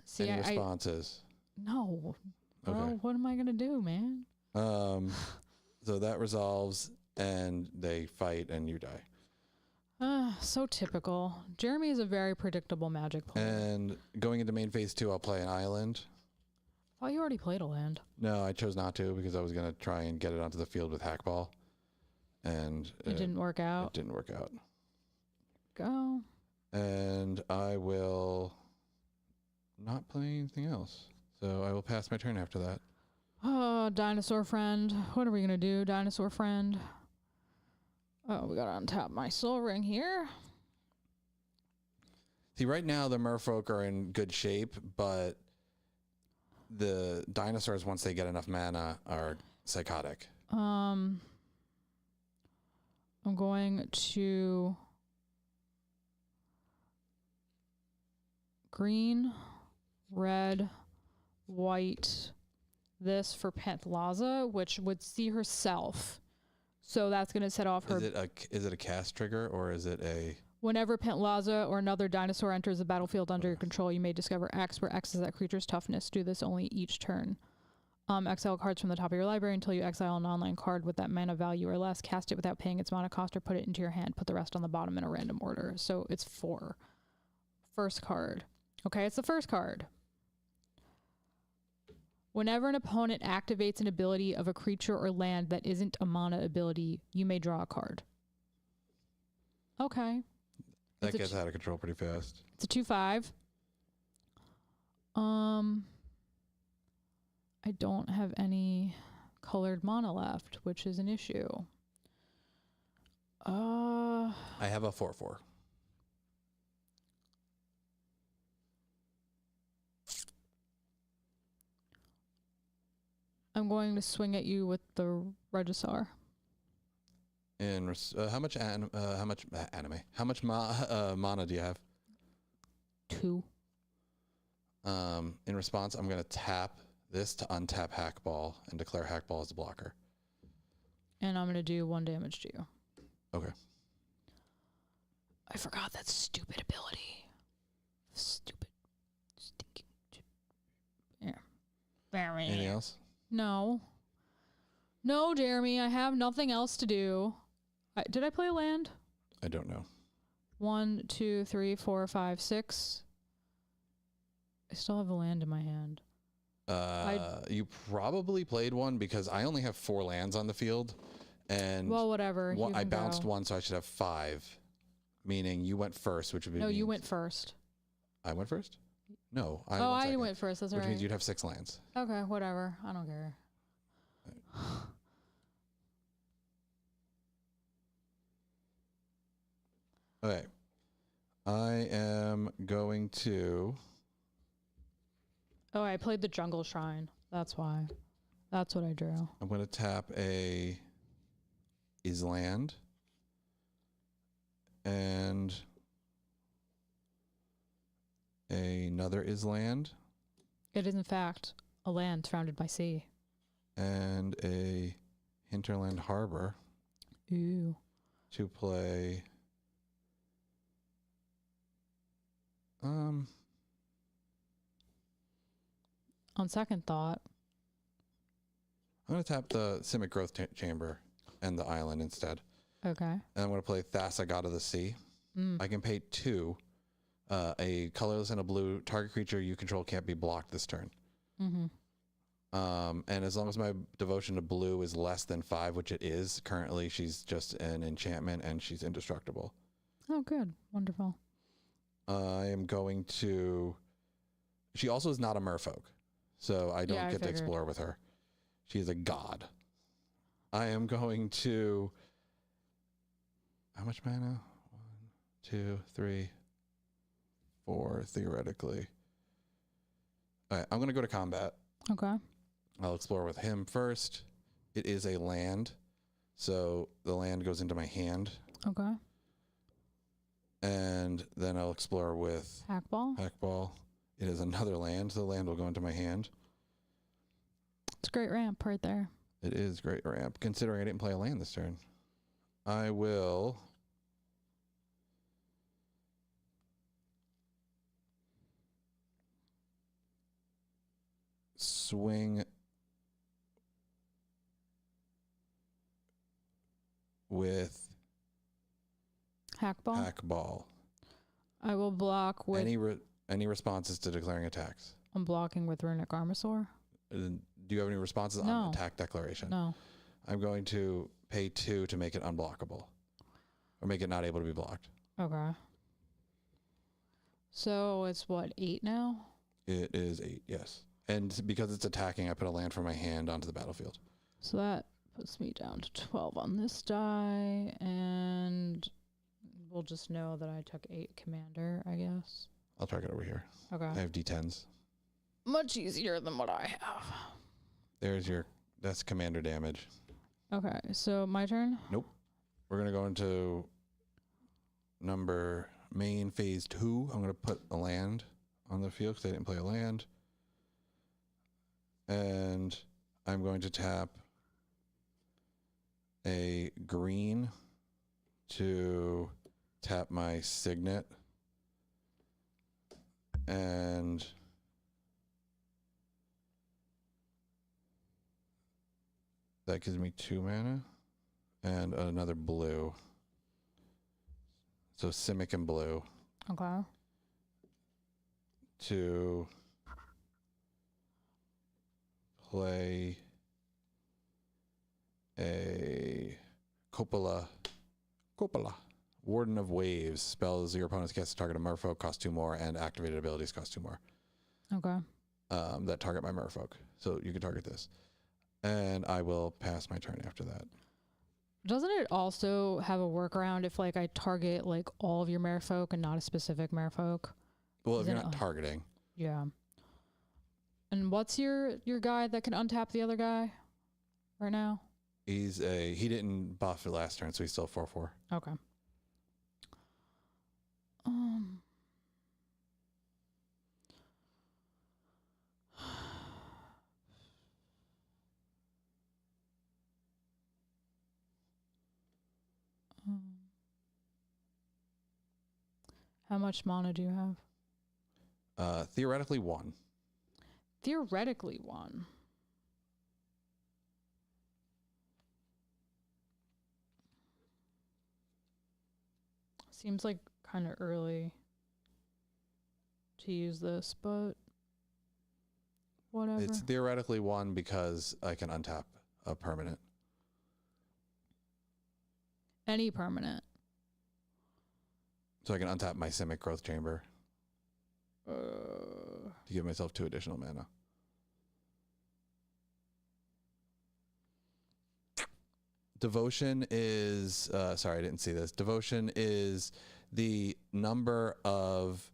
See, Any responses? No. Bro, Okay. what am I going to do, man? So that resolves, and they fight, and you die. So typical. Jeremy is a very predictable Magic player. And going into main phase 2, I'll play an island. Oh, you already played a land. No, I chose not to because I was going to try and get it onto the field with Hackball. And It didn't work It out. didn't work out. Go. And I will not play anything else. So I will pass my turn after that. Oh, dinosaur friend. What are we going to do, dinosaur friend? Oh, we got to untap my soul ring here. See, right now the merfolk are in good shape, but the dinosaurs, once they get enough mana, are psychotic. I'm going to green, red, white, this for Pantlaza, which would see herself. So that's going to set off her. Is it a cast trigger, or is it a... Whenever Pantlaza or another dinosaur enters the battlefield under your control, you may discover X, where X is that creature's toughness. Do this only each turn. Exile cards from the top of your library until you exile an online card with that mana value or less. Cast it without paying its mana cost or put it into your hand. Put the rest on the bottom in a random order. So it's 4. First card. Okay, it's the first card. Whenever an opponent activates an ability of a creature or land that isn't a mana ability, you may draw a card. Okay. That gets out of control pretty fast. It's a 2/5. I don't have any colored mana left, which is an issue. I have a 4/4. I'm going to swing at you with the Regisar. And how much mana do you have? 2. In response, I'm going to tap this to untap Hackball and declare Hackball as a blocker. And I'm going to do 1 damage to you. Okay. I forgot that stupid ability. Stupid. Stinking. Yeah. Anything else? No. No, Jeremy, I have nothing else to do. Did I play a land? I don't know. 1, 2, 3, 4, 5, 6. I still have a land in my hand. You probably played one because I only have 4 lands on the field, and well, whatever. I bounced 1, so I should have 5. Meaning you went first, which would be no. You went first. I went first. No, I went first. That's which right. means you'd have 6 lands. Okay, whatever. I don't care. Okay. I am going to... Oh, I played the Jungle Shrine. That's why. That's what I drew. I'm going to tap a Island and another Island. It is, in fact, a land surrounded by sea. And a Hinterland Harbor. Ooh. To play... On second thought, I'm going to tap the Simic Growth Chamber and the island instead. okay. And I'm going to play Thassa, God of the Sea. I can pay 2. A colorless and a blue. Target creature you control can't be blocked this turn. Mm-hmm. And as long as my devotion to blue is less than 5, which it is, currently she's just an enchantment and she's indestructible. Oh, good. Wonderful. I am going to... She also is not a merfolk, so I don't get to explore with her. She is a god. I am going to... How much mana? 1, 2, 3, 4, theoretically. All right, I'm going to go to combat. Okay. I'll explore with him first. It is a land, so the land goes into my hand. Okay. And then I'll explore with Hackball. It is another land, so the land will go into my hand. It's a great ramp right there. It is great ramp, considering I didn't play a land this turn. I will... swing with Hackball. I will block with... Any responses to declaring attacks? I'm blocking with Runic Armasaur. Do you have any responses on attack declaration? No. I'm going to pay 2 to make it unblockable. Or make it not able to be blocked. Okay. So it's what, 8 now? It is 8, yes. And because it's attacking, I put a land from my hand onto the battlefield. So that puts me down to 12 on this die, and we'll just know that I took 8 commander, I guess. I'll track it over here. Okay. I have D10s. Much easier than what I have. That's commander damage. Okay, so my turn? Nope. We're going to go into main phase 2. I'm going to put a land on the field because I didn't play a land. And I'm going to tap a green to tap my signet. And That gives me 2 mana and another blue. So Simic and blue. Okay. To play a Coppola. Warden of Waves. Spells your opponent's cast to target a merfolk cost 2 more, and activated abilities cost 2 more. Okay. That target my merfolk. So you can target this. And I will pass my turn after that. Doesn't it also have a workaround if like I target like all of your merfolk and not a specific merfolk? Well, if you're not targeting. Yeah. And what's your guy that can untap the other guy right now? He didn't buff it last turn, so he's still 4/4. Okay. How much mana do you have? Theoretically 1. Theoretically 1. Seems like kind of early to use this, but whatever. It's theoretically 1 because I can untap a permanent. Any permanent. So I can untap my Simic Growth Chamber to give myself 2 additional mana. Devotion is, sorry, I didn't see this. Devotion is the number of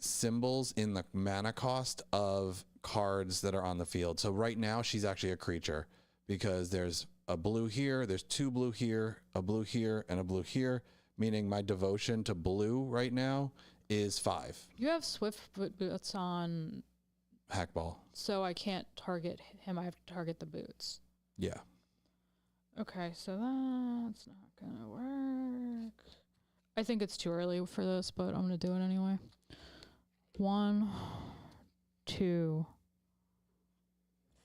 symbols in the mana cost of cards that are on the field. So right now she's actually a creature because there's a blue here, there's 2 blue here, a blue here, and a blue here, meaning my devotion to blue right now is 5. You have Swift boots on Hackball. So I can't target him. I have to target the boots. Yeah. Okay, so that's not gonna work. I think it's too early for this, but I'm gonna do it anyway. 1, 2,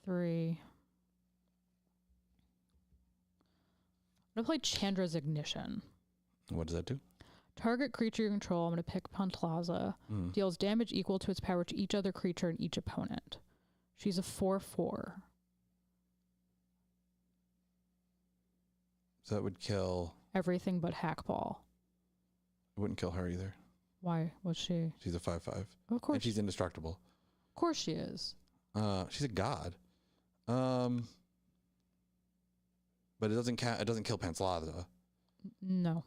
3. I'm gonna play Chandra's Ignition. What does that do? Target creature you control, I'm gonna pick Pantlaza, deals damage equal to its power to each other creature and each opponent. She's a 4/4. So that would kill... Everything but Hackball. It wouldn't kill her either. Why? What's she? She's a 5/5. Of course. And she's indestructible. Of course she is. She's a god. But it doesn't kill Pantlaza. No.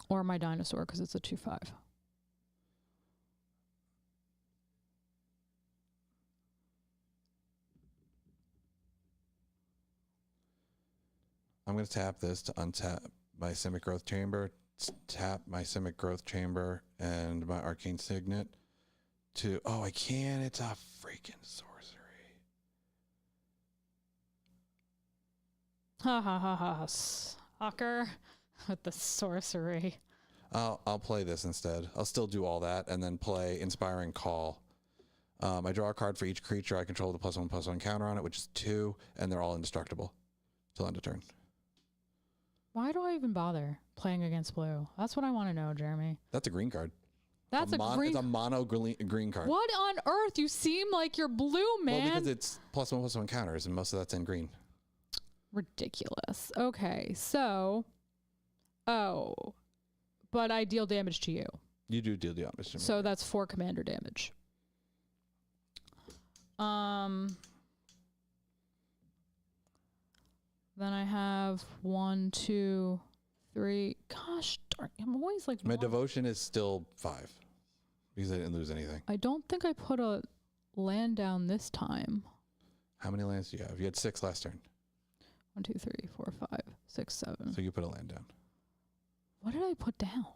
Or my dinosaur, because it's a 2/5. I'm going to tap this to untap my Simic Growth Chamber, tap my Simic Growth Chamber and my Arcane Signet to... Oh, I can. It's a freaking sorcery. Ha ha ha ha. Sucker with the sorcery. I'll play this instead. I'll still do all that and then play Inspiring Call. I draw a card for each creature I control with a +1/+1 counter on it, which is 2, and they're all indestructible till end of turn. Why do I even bother playing against blue? That's what I want to know, Jeremy. That's a green card. That's a green. It's a mono green card. What on earth? You seem like you're blue, man. Well, because it's +1/+1 counters, and most of that's in green. Ridiculous. Okay, so... Oh. But I deal damage to you. You do deal damage to me. So that's 4 commander damage. Then I have 1, 2, 3. Gosh darn, I'm always like... My devotion is still 5 because I didn't lose anything. I don't think I put a land down this time. How many lands do you have? You had 6 last turn. 1, 2, 3, 4, 5, 6, 7. So you put a land down. What did I put down?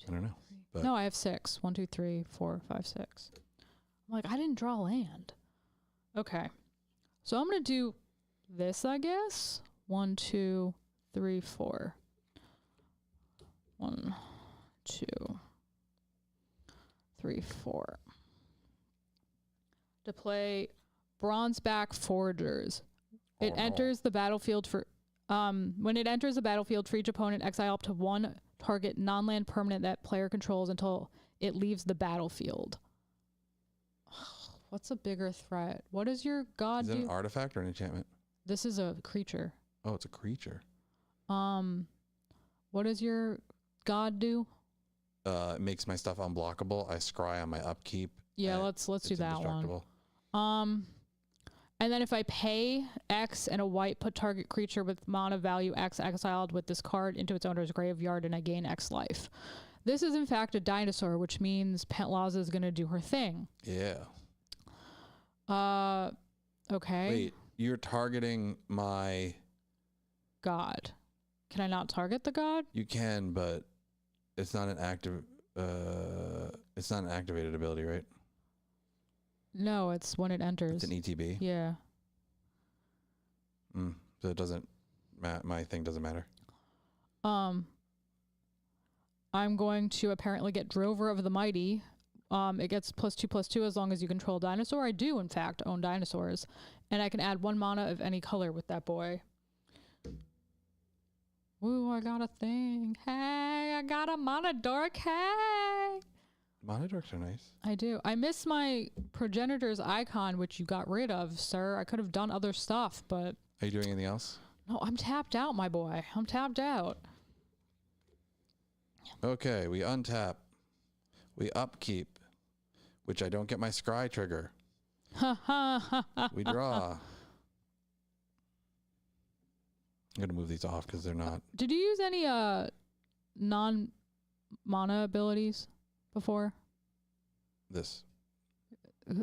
I don't know. But No, I have 6. 1, 2, 3, 4, 5, 6. I'm like, I didn't draw land. Okay. So I'm going to do this, I guess. 1, 2, 3, 4. 1, 2, 3, 4. To play Bronzeback Foragers. It enters the battlefield for when it enters the battlefield for each opponent, exile up to one target non-land permanent that player controls until it leaves the battlefield. What's a bigger threat? What does your god do? Is it an artifact or an enchantment? This is a creature. Oh, it's a creature. What does your god do? It makes my stuff unblockable. I scry on my upkeep. Yeah, let's do that one. And then if I pay X and a white, put target creature with mana value X exiled with this card into its owner's graveyard, and I gain X life. This is in fact a dinosaur, which means Pentlaza is going to do her thing. Yeah. Okay. Wait, you're targeting my god. Can I not target the god? You can, but it's not an active. It's not an activated ability, right? No, it's when it enters. It's an ETB. Yeah. So it doesn't. My thing doesn't matter. I'm going to apparently get Drover of the Mighty. It gets +2/+2 as long as you control a dinosaur. I do, in fact, own dinosaurs. And I can add 1 mana of any color with that boy. Ooh, I got a thing. Hey, I got a mana dork. Hey. Mana dorks are nice. I do. I miss my progenitor's icon, which you got rid of, sir. I could have done other stuff, but... Are you doing anything else? No, I'm tapped out, my boy. I'm tapped out. Okay, we untap. We upkeep, which I don't get my scry trigger. We draw. I'm going to move these off because they're not... Did you use any non-mana abilities before? This.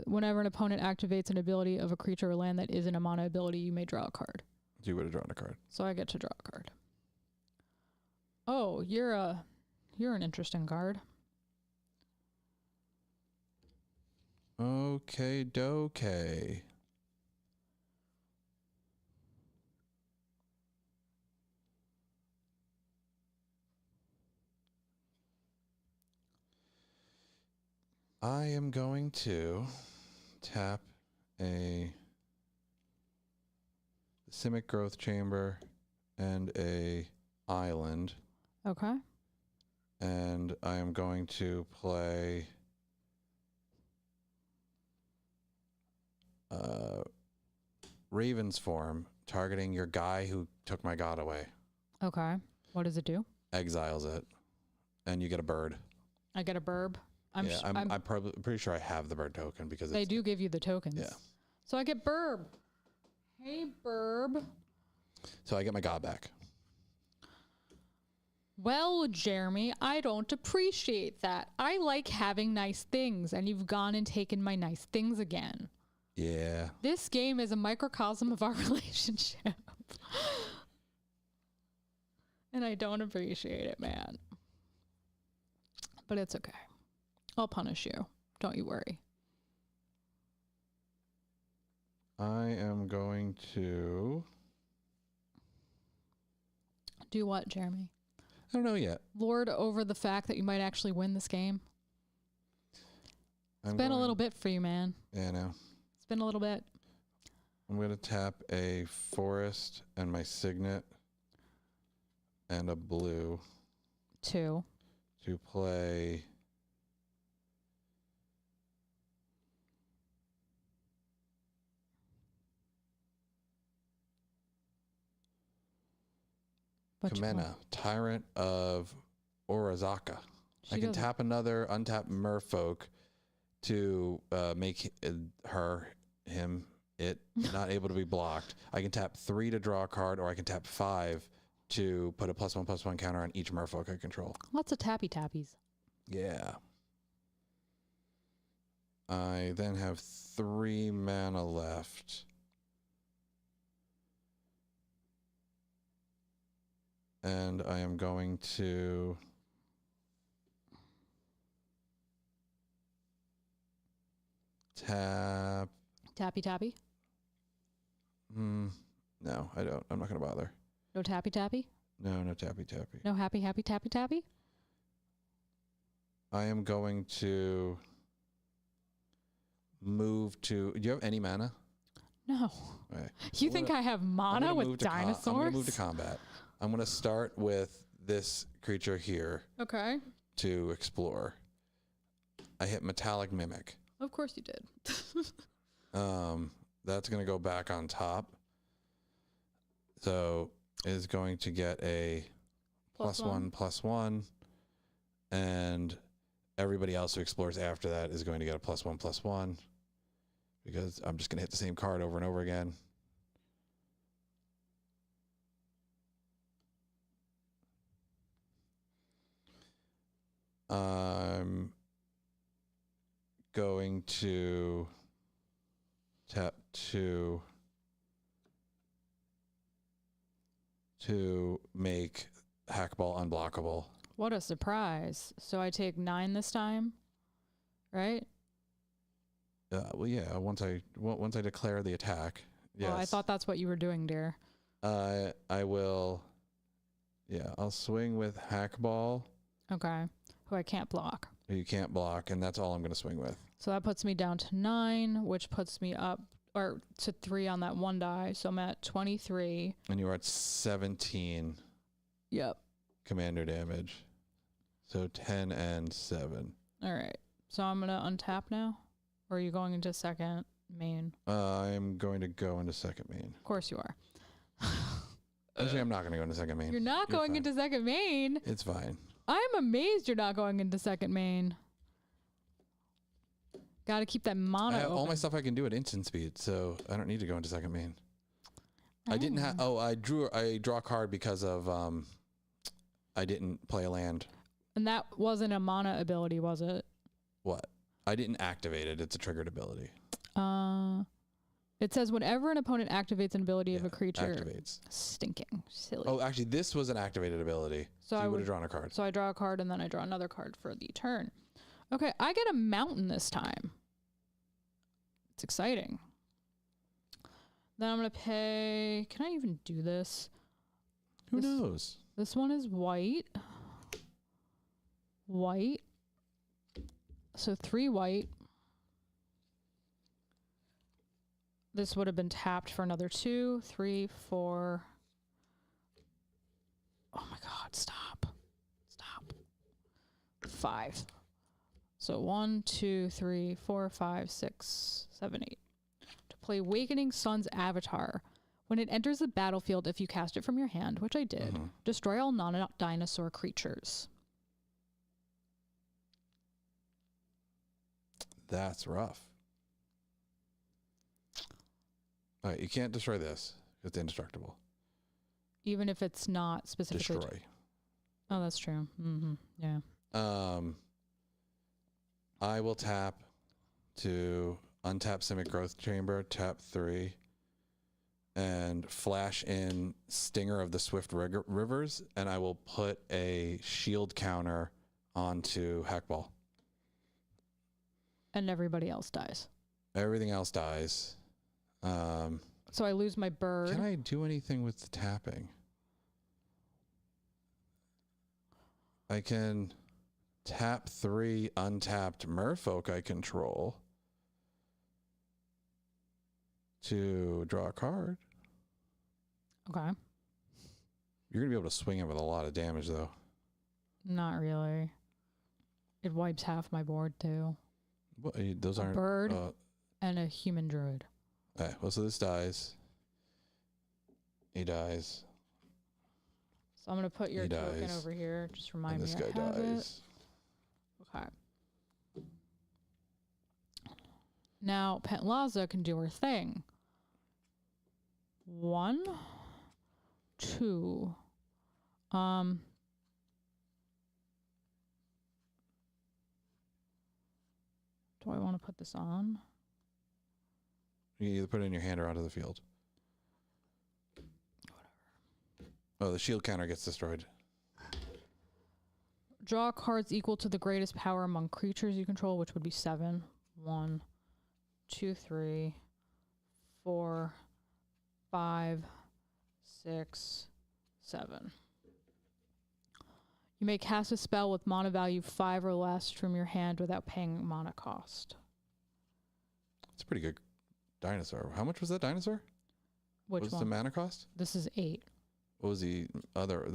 Whenever an opponent activates an ability of a creature or land that isn't a mana ability, you may draw a card. So you would have drawn a card. So I get to draw a card. Oh, you're an interesting card. Okay, dokay. I am going to tap a Simic Growth Chamber and a island. Okay. And I am going to play Raven's Form, targeting your guy who took my god away. Okay. What does it do? Exiles it, and you get a bird. I get a burb. I'm probably pretty sure I have the bird token because they do give you the tokens. Yeah. So I get burb. Hey, burb. So I get my god back. Well, Jeremy, I don't appreciate that. I like having nice things, and you've gone and taken my nice things again. Yeah. This game is a microcosm of our relationship. And I don't appreciate it, man. But it's okay. I'll punish you. Don't you worry. I am going to... Do what, Jeremy? I don't know yet. Lord over the fact that you might actually win this game. It's been a little bit for you, man. Yeah, I know. It's been a little bit. I'm going to tap a forest and my signet and a blue. 2. To play... Kamena, Tyrant of Orizaka. I can tap another untapped merfolk to make him, it not able to be blocked. I can tap 3 to draw a card, or I can tap 5 to put a +1/+1 counter on each merfolk I control. Lots of tappy tappies. Yeah. I then have 3 mana left. And I am going to tap. Tappy tappy? No, I don't. I'm not going to bother. No tappy tappy? No, no tappy tappy. No happy happy tappy tappy? I am going to move to... Do you have any mana? No. Okay. You think I have mana with dinosaurs? I'm going to move to combat. I'm going to start with this creature here Okay. to explore. I hit Metallic Mimic. Of course you did. That's going to go back on top. So is going to get a +1/+1, and everybody else who explores after that is going to get a +1/+1, because I'm just going to hit the same card over and over again. I'm going to tap 2 to make Hackball unblockable. What a surprise. So I take 9 this time, right? Well, yeah. Once I declare the attack. Yes. Well, I thought that's what you were doing, dear. I will. Yeah, I'll swing with Hackball. Okay. Who I can't block. You can't block, and that's all I'm going to swing with. So that puts me down to 9, which puts me up or to 3 on that one die. So I'm at 23. And you are at 17. Yep. Commander damage. So 10 and 7. All right. So I'm going to untap now? Or are you going into second main? I'm going to go into second main. Of course you are. Actually, I'm not going to go into second main. You're not going into second main? It's fine. I'm amazed you're not going into second main. Got to keep that mana I have open. all my stuff I can do at instant speed, so I don't need to go into second main. I didn't have... Oh, I draw a card because of... I didn't play a land. And that wasn't a mana ability, was it? What? I didn't activate it. It's a triggered ability. It says whenever an opponent activates an ability of a creature. Activates. Stinking. Silly. Oh, actually, this was an activated ability. So I would have drawn a card. So I draw a card, and then I draw another card for the turn. Okay, I get a mountain this time. It's exciting. Then I'm going to pay... Can I even do this? Who knows? This one is white. White. So 3 white. This would have been tapped for another 2, 3, 4. Oh my God, stop. Stop. 5. So 1, 2, 3, 4, 5, 6, 7, 8. To play Awakening Sun's Avatar. When it enters the battlefield, if you cast it from your hand, which I did, destroy all non-dinosaur creatures. That's rough. All right, you can't destroy this. It's indestructible. Even if it's not specifically... Destroy. Oh, that's true. Yeah. I will tap to untap Simic Growth Chamber, tap 3, and flash in Stinger of the Swift Rivers, and I will put a shield counter onto Hackball. And everybody else dies. Everything else dies. So I lose my bird. Can I do anything with the tapping? I can tap 3 untapped merfolk I control to draw a card. Okay. You're going to be able to swing it with a lot of damage, though. Not really. It wipes half my board, too. Well, those aren't... bird and a human druid. Okay, well, so this dies. He dies. So I'm going to put your token over here. Just remind me this guy I have dies. it. Okay. Now, Pentlaza can do her thing. 1, 2. Do I want to put this on? You can either put it in your hand or onto the field. Whatever. Oh, the shield counter gets destroyed. Draw cards equal to the greatest power among creatures you control, which would be 7. 1, 2, 3, 4, 5, 6, 7. You may cast a spell with mana value 5 or less from your hand without paying mana cost. It's a pretty good dinosaur. How much was that dinosaur? Which What's one? the mana cost? This is 8. What was the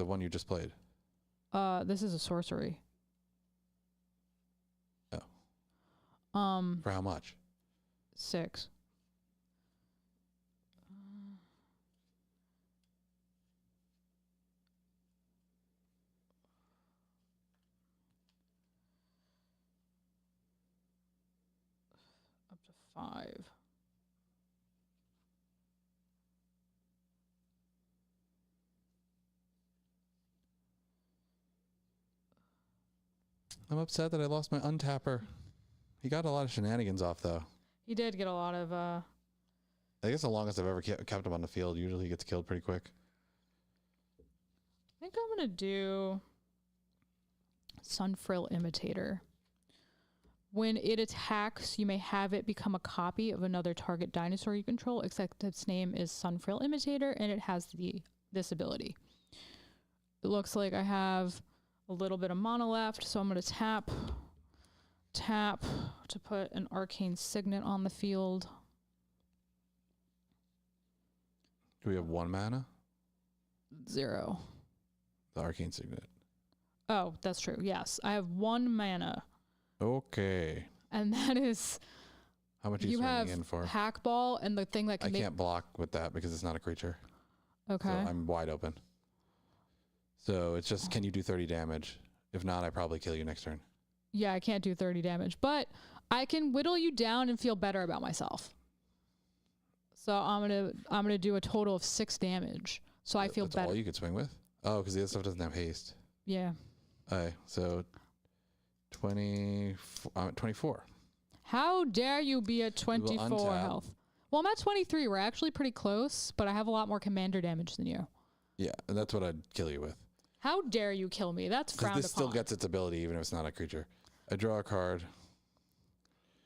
one you just played? This is a sorcery. Oh. Um. For how much? 6. Up to 5. I'm upset that I lost my untapper. He got a lot of shenanigans off, though. He did get a lot of I guess the longest I've ever kept him on the field. Usually he gets killed pretty quick. I think I'm gonna do Sunfrill Imitator. When it attacks, you may have it become a copy of another target dinosaur you control, except its name is Sunfrill Imitator, and it has this ability. It looks like I have a little bit of mana left, so I'm going to tap to put an Arcane Signet on the field. Do we have 1 mana? 0. The Arcane Signet. Oh, that's true. Yes, I have 1 mana. Okay. And that is... How much are you swinging in for? Hackball and the thing that can I can't block with that because it's not a creature. Okay. So I'm wide open. So it's just, can you do 30 damage? If not, I probably kill you next turn. Yeah, I can't do 30 damage, but I can whittle you down and feel better about myself. So I'm gonna do a total of 6 damage. So I feel That's better. all you could swing with? Oh, because the other stuff doesn't have haste. Yeah. Alright, so 24. How dare you be at 24 untap. health? Well, I'm at 23. We're actually pretty close, but I have a lot more commander damage than you. Yeah, and that's what I'd kill you with. How dare you kill me? That's frowned Because this still upon. gets its ability even if it's not a creature. I draw a card.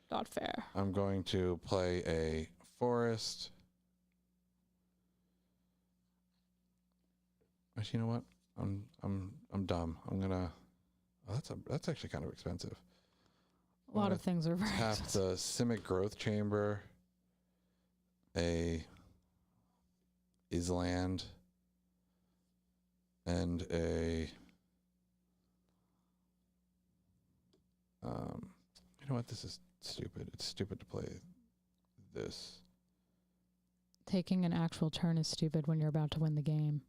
Not fair. I'm going to play a forest. Actually, you know what? I'm dumb. I'm gonna. Oh, that's actually kind of expensive. A lot of things are very Tap expensive. the Simic Growth Chamber. A Island. And a. You know what? This is stupid. It's stupid to play this. Taking an actual turn is stupid when you're about to win the game.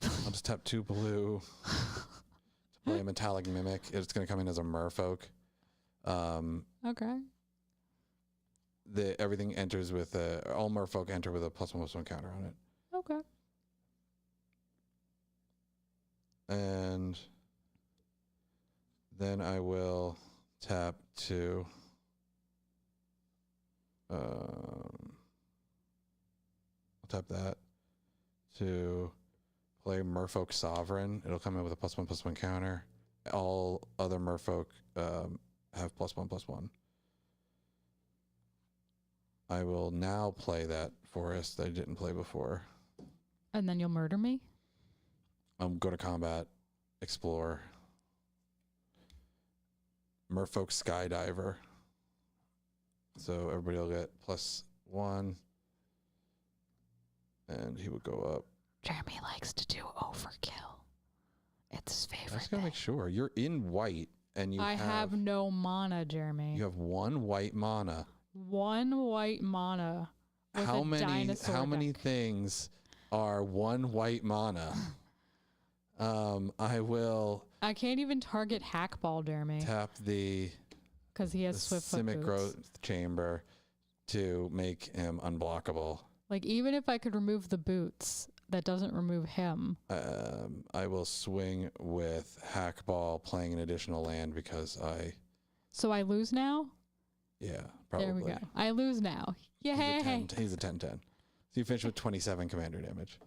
I'll just tap 2 blue to play a Metallic Mimic. It's going to come in as a Merfolk. Okay. Everything enters with all Merfolk enter with a +1/+1 counter on it. Okay. And then I will tap to I'll tap that to play Merfolk Sovereign. It'll come in with a +1/+1 counter. All other Merfolk have +1/+1. I will now play that forest that I didn't play before. And then you'll murder me? Go to combat, explore. Merfolk Skydiver. So everybody will get +1. And he would go up. Jeremy likes to do overkill. It's his I favorite just gotta make sure. You're in white and you I have no mana, Jeremy. you have 1 white mana. 1 white mana. With How a many dinosaur deck. things are 1 white mana? I will I can't even target Hackball, Jeremy, tap the because he has Swiftfoot Simic boots. Growth Chamber to make him unblockable. Like, even if I could remove the boots, that doesn't remove him. I will swing with Hackball, playing an additional land because So I lose now? yeah, probably. There we go. I lose now. Yay! He's a 10/10. So you finish with 27 commander damage.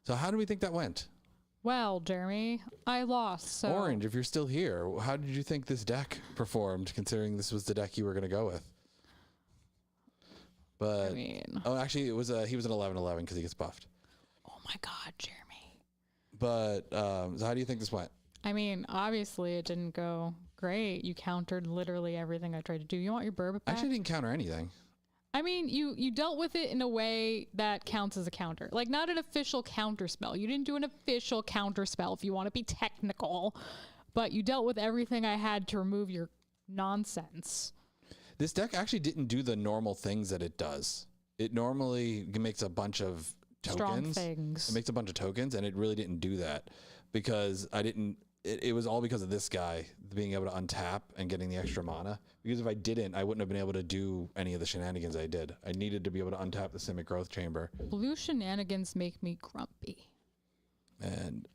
So how do we think that went? Well, Jeremy, I lost. So Orange, if you're still here, how did you think this deck performed, considering this was the deck you were going to go with? But I mean, oh, actually, it was he was an 11/11 because he gets buffed. oh my God, Jeremy. But so how do you think this went? I mean, obviously it didn't go great. You countered literally everything I tried to do. You want your burb I back? actually didn't counter anything. I mean, you dealt with it in a way that counts as a counter. Like, not an official counter spell. You didn't do an official counter spell if you want to be technical, but you dealt with everything I had to remove your nonsense. This deck actually didn't do the normal things that it does. It normally makes a bunch of tokens. Strong things. It makes a bunch of tokens, and it really didn't do that because I didn't. It was all because of this guy being able to untap and getting the extra mana. Because if I didn't, I wouldn't have been able to do any of the shenanigans I did. I needed to be able to untap the Simic Growth Chamber. Blue shenanigans make me grumpy. And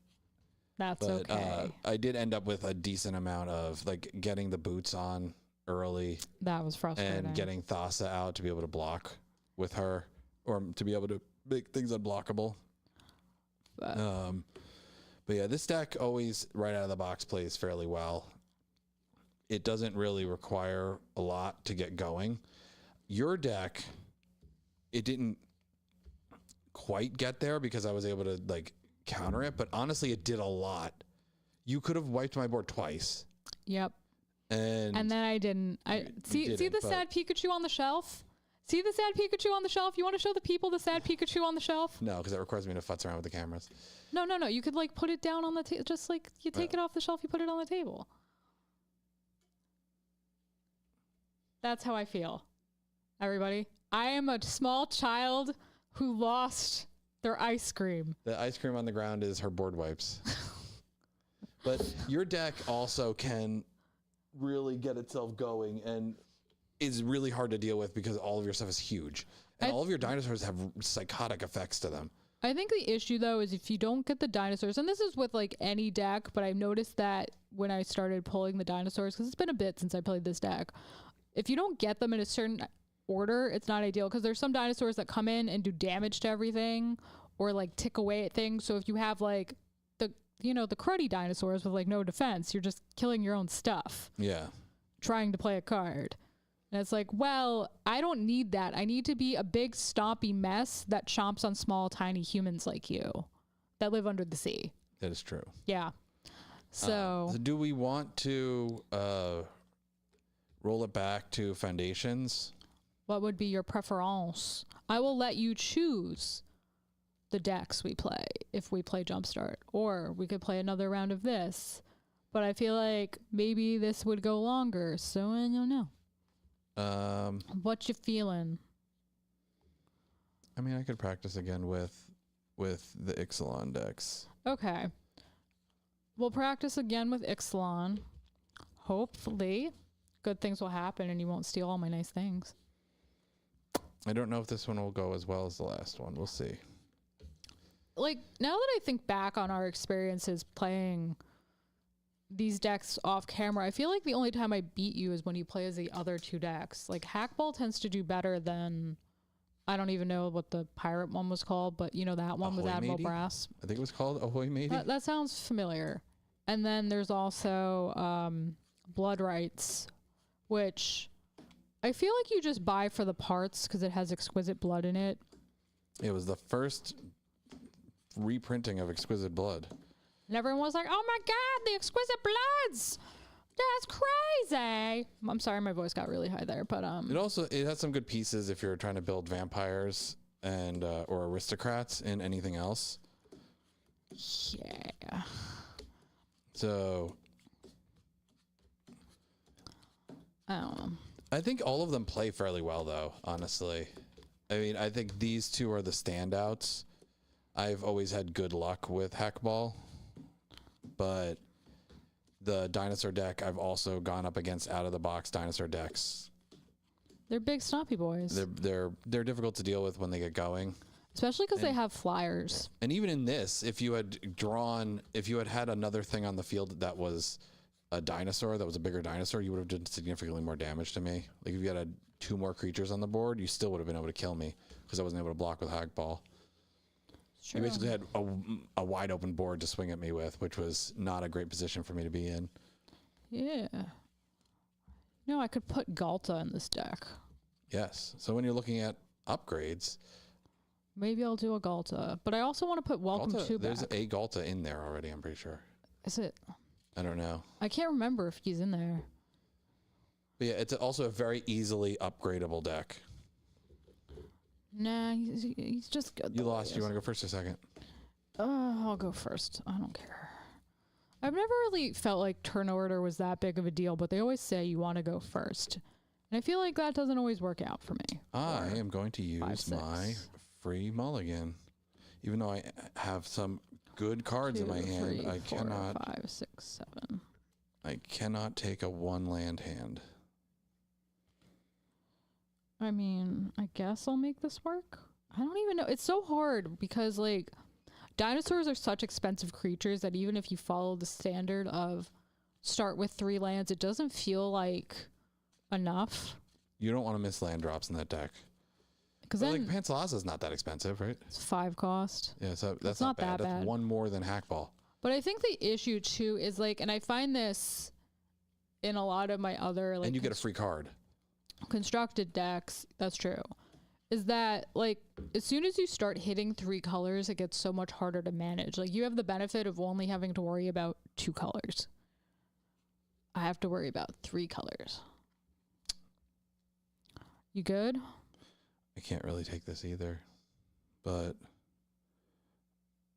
that's okay. I did end up with a decent amount of like getting the boots on early. That was frustrating. And getting Thassa out to be able to block with her, or to be able to make things unblockable. But yeah, this deck always right out of the box plays fairly well. It doesn't really require a lot to get going. Your deck, it didn't quite get there because I was able to like counter it, but honestly it did a lot. You could have wiped my board twice. Yep. And then I didn't. See the sad Pikachu on the shelf? See the sad Pikachu on the shelf? You want to show the people the sad Pikachu on the shelf? No, because that requires me to futz around with the cameras. No. You could like put it down on the table. Just like you take it off the shelf, you put it on the table. That's how I feel. Everybody, I am a small child who lost their ice cream. The ice cream on the ground is her board wipes. But your deck also can really get itself going and is really hard to deal with because all of your stuff is huge. And all of your dinosaurs have psychotic effects to them. I think the issue, though, is if you don't get the dinosaurs, and this is with like any deck, but I've noticed that when I started pulling the dinosaurs, because it's been a bit since I played this deck, if you don't get them in a certain order, it's not ideal because there's some dinosaurs that come in and do damage to everything or like tick away at things. So if you have like the cruddy dinosaurs with like no defense, you're just killing your own stuff. Yeah. Trying to play a card. And it's like, well, I don't need that. I need to be a big stompy mess that chomps on small, tiny humans like you that live under the sea. That is true. Yeah. So do we want to roll it back to Foundations? What would be your preference? I will let you choose the decks we play if we play Jumpstart, or we could play another round of this. But I feel like maybe this would go longer, so I don't know. What you feeling? I mean, I could practice again with the Ixalan decks. Okay. We'll practice again with Ixalan. Hopefully, good things will happen and you won't steal all my nice things. I don't know if this one will go as well as the last one. We'll see. Like, now that I think back on our experiences playing these decks off camera, I feel like the only time I beat you is when you play as the other two decks. Like, Hackball tends to do better than, I don't even know what the pirate one was called, but you know that one with Admiral Brass. I think it was called Ahoy Matey. That sounds familiar. And then there's also Blood Rights, which I feel like you just buy for the parts because it has Exquisite Blood in it. It was the first reprinting of Exquisite Blood. And everyone was like, oh my God, the Exquisite Bloods! That's crazy! I'm sorry, my voice got really high there, but it has some good pieces if you're trying to build vampires and or aristocrats in anything else. Yeah. So I don't know. I think all of them play fairly well, though, honestly. I mean, I think these two are the standouts. I've always had good luck with Hackball, but the dinosaur deck I've also gone up against out of the box dinosaur decks. They're big stompy boys. They're difficult to deal with when they get going. Especially because they have flyers. And even in this, if you had had another thing on the field that was a dinosaur, that was a bigger dinosaur, you would have done significantly more damage to me. Like if you had 2 more creatures on the board, you still would have been able to kill me because I wasn't able to block with Hackball. Sure. You basically had a wide open board to swing at me with, which was not a great position for me to be in. Yeah. No, I could put Galta in this deck. Yes. So when you're looking at upgrades, maybe I'll do a Galta, but I also want to put Welcome to back. There's a Galta in there already, I'm pretty sure. Is it? I don't know. I can't remember if he's in there. But yeah, it's also a very easily upgradable deck. Nah, he's just good. You lost. You want to go first or second? I'll go first. I don't care. I've never really felt like turn order was that big of a deal, but they always say you want to go first. And I feel like that doesn't always work out for me. I am going to use my free mulligan. Even though I have some good cards in my hand, I cannot. 5, 6, 7. I cannot take a 1 land hand. I mean, I guess I'll make this work. I don't even know. It's so hard because, like, dinosaurs are such expensive creatures that even if you follow the standard of start with 3 lands, it doesn't feel like enough. You don't want to miss land drops in that deck. Because like Pansalasa is not that expensive, right? It's 5 cost. Yeah, so that's not bad. That's 1 more than Hackball. But I think the issue too is like, and I find this in a lot of my other like, and you get a free card. Constructed decks. That's true. Is that like as soon as you start hitting 3 colors, it gets so much harder to manage. Like you have the benefit of only having to worry about 2 colors. I have to worry about 3 colors. You good? I can't really take this either, but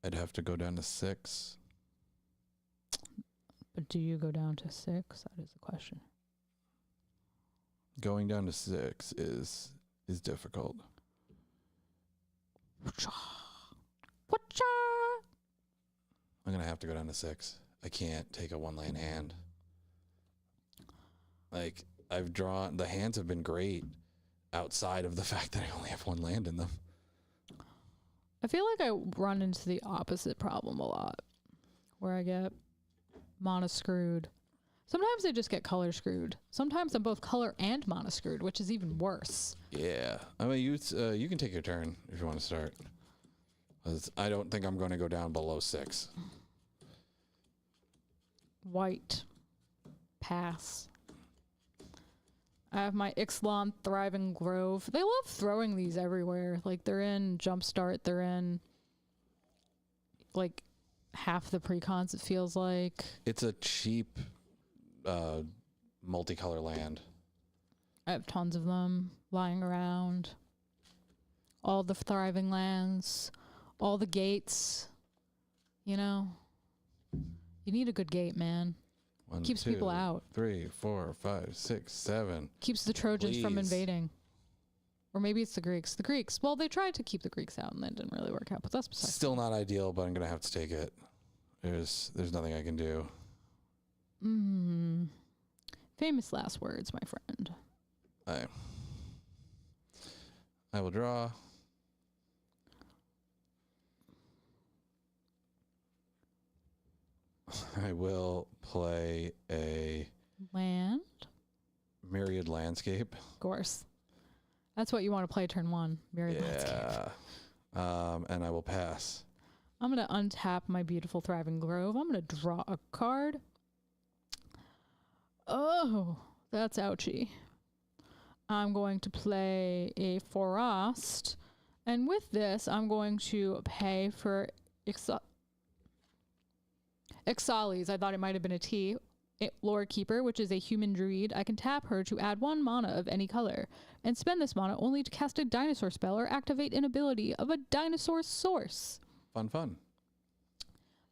I'd have to go down to 6. But do you go down to 6? That is the question. Going down to 6 is difficult. I'm gonna have to go down to 6. I can't take a 1 land hand. Like I've drawn, the hands have been great outside of the fact that I only have 1 land in them. I feel like I run into the opposite problem a lot, where I get mana screwed. Sometimes I just get color screwed. Sometimes I'm both color and mana screwed, which is even worse. Yeah, I mean you can take your turn if you want to start. 'Cause I don't think I'm going to go down below 6. White. Pass. I have my Ixalan Thriving Grove. They love throwing these everywhere. Like they're in Jumpstart. They're in like half the precons, it feels like. It's a cheap multicolor land. I have tons of them lying around. All the thriving lands. All the gates. You know? You need a good gate, man. 1, Keeps 2, people out. 3, 4, 5, 6, 7. Keeps the Trojans from Please. invading. Or maybe it's the Greeks. The Greeks. Well, they tried to keep the Greeks out and that didn't really work out. But that's besides. Still not ideal, but I'm gonna have to take it. There's nothing I can do. Famous last words, my friend. I will draw. I will play a Land. Myriad Landscape. Of course. That's what you want to play turn 1. Myriad Landscape. And I will pass. I'm going to untap my beautiful Thriving Grove. I'm going to draw a card. Oh, that's ouchy. I'm going to play a Forest. And with this, I'm going to pay for Ixalis. I thought it might have been a T. Lore Keeper, which is a human druid. I can tap her to add 1 mana of any color and spend this mana only to cast a dinosaur spell or activate an ability of a dinosaur source. Fun.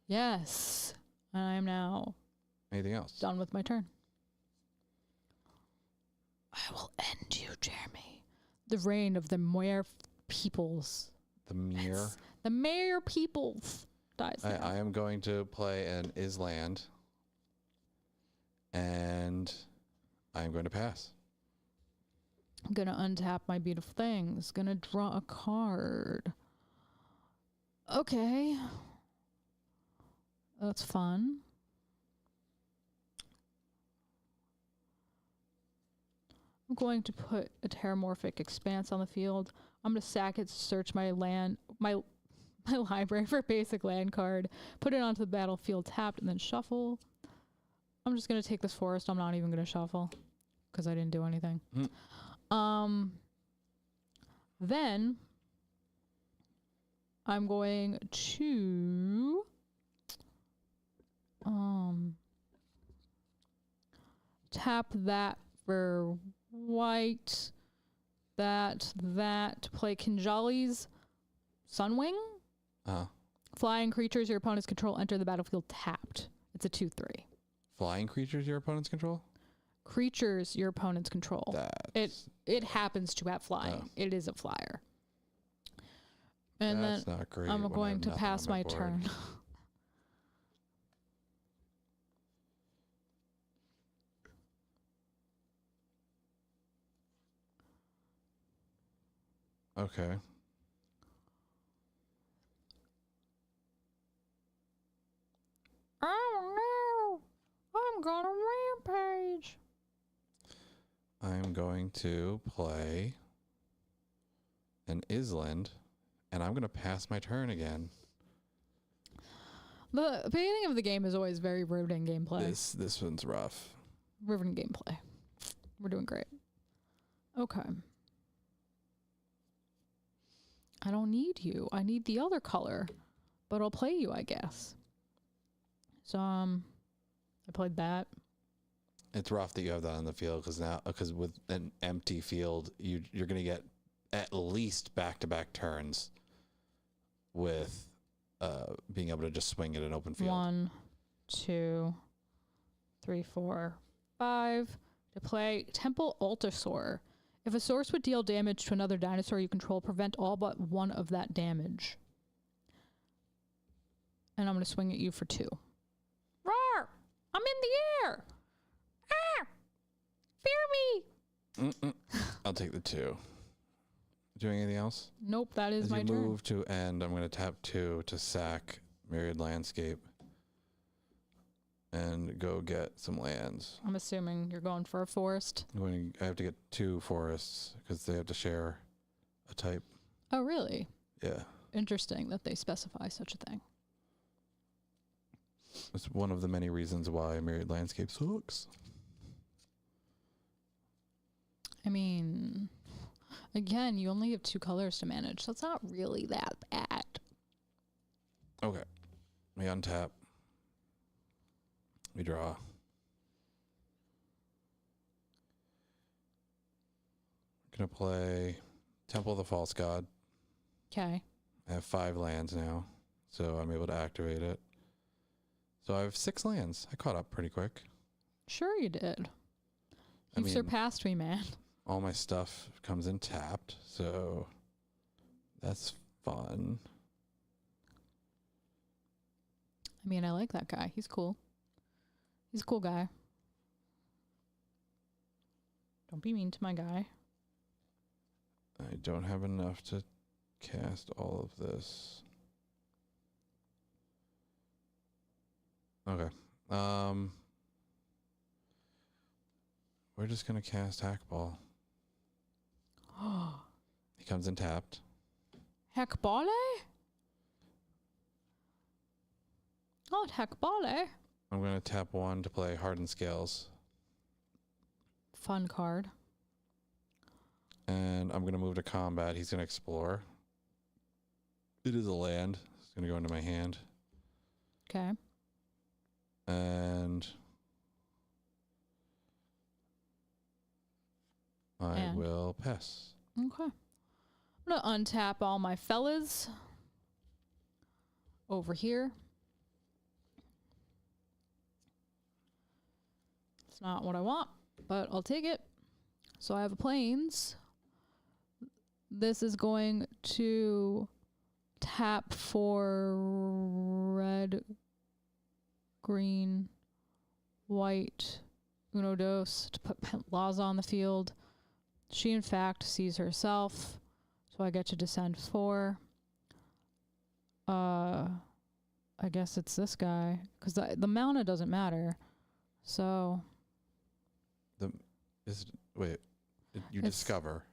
Yes. I am now Anything else? done with my turn. I will end you, Jeremy. The reign of the Mere peoples. The Mere? The Mere peoples dies now. I am going to play an Island. And I'm going to pass. I'm going to untap my beautiful things. Going to draw a card. Okay. That's fun. I'm going to put a Terramorphic Expanse on the field. I'm going to sack it to search my land, my library for a basic land card. Put it onto the battlefield tapped and then shuffle. I'm just going to take this forest. I'm not even going to shuffle because I didn't do anything. Then I'm going to tap that for white that play Kinjali's Sunwing. Flying creatures your opponents control enter the battlefield tapped. It's a 2/3. Flying creatures your opponents control? Creatures your opponents control. It happens to have flying. Oh. It is a flyer. And That's then not great I'm when I going have to nothing pass on my board. turn. Okay. Oh no! I'm gonna rampage. I'm going to play an Island, and I'm going to pass my turn again. The beginning of the game is always very riveting gameplay. This one's rough. Riveting gameplay. We're doing great. Okay. I don't need you. I need the other color, but I'll play you, I guess. So, I played that. It's rough that you have that on the field because with an empty field, you're going to get at least back-to-back turns with being able to just swing at an open field. 1, 2, 3, 4, 5. To play Temple Altasaur. If a source would deal damage to another dinosaur you control, prevent all but one of that damage. And I'm going to swing at you for 2. Roar! I'm in the air! Ah! Fear me! I'll take the 2. Doing anything else? Nope, that is As my you turn. move to end, I'm going to tap 2 to sack Myriad Landscape and go get some lands. I'm assuming you're going for a forest. I have to get 2 forests because they have to share a type. Oh, really? Yeah. Interesting that they specify such a thing. It's one of the many reasons why Myriad Landscape sucks. I mean, again, you only have 2 colors to manage, so it's not really that bad. Okay. We untap. We draw. Gonna play Temple of the False God. Okay. I have 5 lands now, so I'm able to activate it. So I have 6 lands. I caught up pretty quick. Sure you did. I You've mean, surpassed me, man. all my stuff comes in tapped, so that's fun. I mean, I like that guy. He's cool. He's a cool guy. Don't be mean to my guy. I don't have enough to cast all of this. Okay. We're just gonna cast Hackball. He comes in tapped. Heck bale? Oh, heck bale. I'm gonna tap 1 to play Hardened Scales. Fun card. And I'm gonna move to combat. He's gonna explore. It is a land. It's gonna go into my hand. Okay. And I will pass. Okay. I'm going to untap all my fellas over here. It's not what I want, but I'll take it. So I have a plains. This is going to tap for red, green, white, uno dos to put Laza on the field. She, in fact, sees herself, so I get to descend 4. I guess it's this guy, because the mana doesn't matter. So... You discover.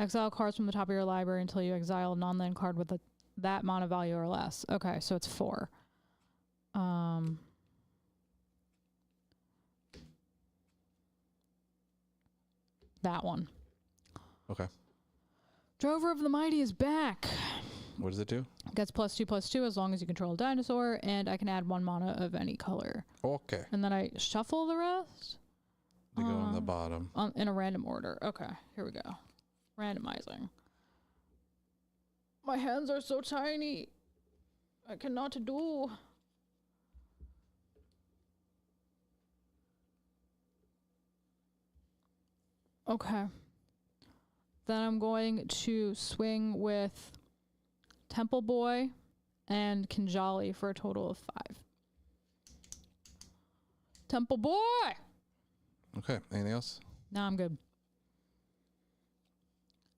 Exile cards from the top of your library until you exile a non-land card with that mana value or less. Okay, so it's 4. That one. Okay. Drover of the Mighty is back. What does it do? Gets +2/+2 as long as you control a dinosaur, and I can add 1 mana of any color. Okay. And then I shuffle the rest? They go on the bottom. In a random order. Okay, here we go. Randomizing. My hands are so tiny. I cannot do. Okay. Then I'm going to swing with Temple Boy and Kinjali for a total of 5. Temple Boy! Okay. Anything else? No, I'm good.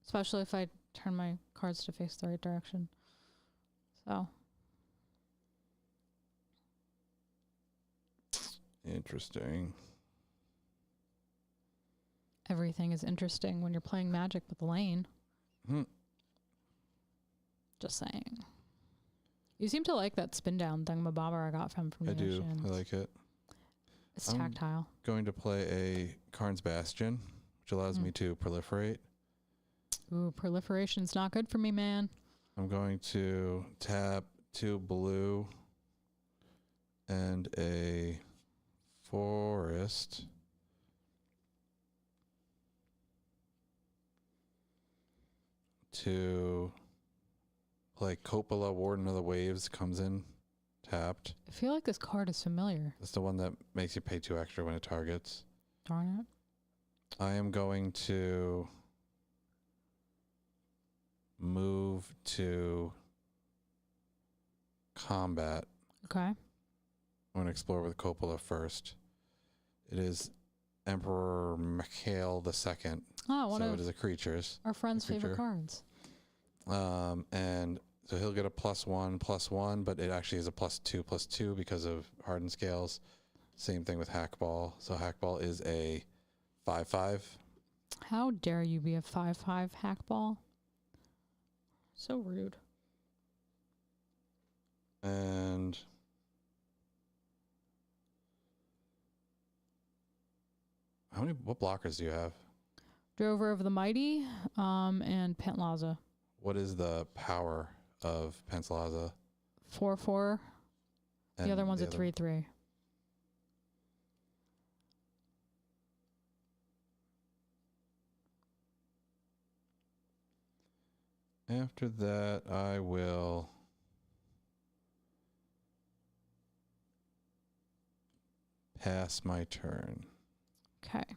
Especially if I turn my cards to face the right direction. So. Interesting. Everything is interesting when you're playing Magic with Lane. Just saying. You seem to like that spin down thingamabobber I got from I the do. Oceans. I like it. It's tactile. Going to play a Karn's Bastion, which allows me to proliferate. Ooh, proliferation's not good for me, man. I'm going to tap 2 blue and a forest. To play Coppola, Warden of the Waves, comes in tapped. I feel like this card is familiar. That's the one that makes you pay 2 extra when it targets. Darn it. I am going to move to combat. Okay. I'm going to explore with Coppola first. It is Emperor Mikhail II. Oh, one so of it is a creature's. our friend's creature. favorite cards. And so he'll get a +1/+1, but it actually is a +2/+2 because of hardened scales. Same thing with Hackball. So Hackball is a 5/5. How dare you be a 5/5 hackball? So rude. And what blockers do you have? Drover of the Mighty, and Pantlaza. What is the power of Pantlaza? 4/4. The other one's a 3/3. After that, I will pass my turn. Okay.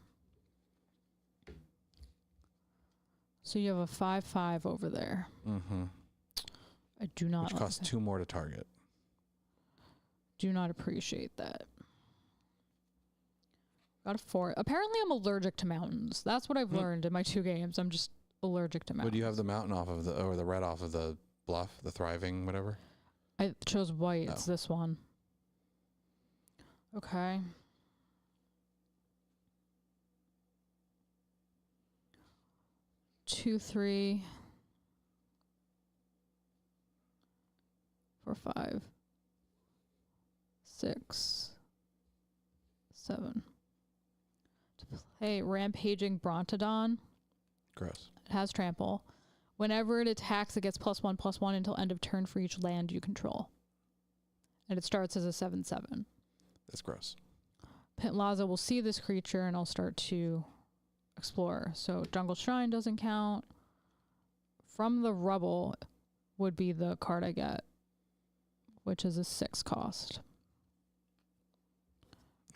So you have a 5/5 over there. Mm-hmm. I do not Which costs 2 more to target. do not appreciate that. Got a 4. Apparently I'm allergic to mountains. That's what I've learned in my 2 games. I'm just allergic to mountains. But do you have the mountain off of or the red off of the bluff, the thriving, whatever? I chose white. Oh. It's this one. Okay. Two, 3, 4, 5, 6, 7. To play Rampaging Brontodon. Gross. It has trample. Whenever it attacks, it gets +1/+1 until end of turn for each land you control. And it starts as a 7/7. That's gross. Pantlaza will see this creature and I'll start to explore. So Jungle Shrine doesn't count. From the Rubble would be the card I get, which is a 6 cost.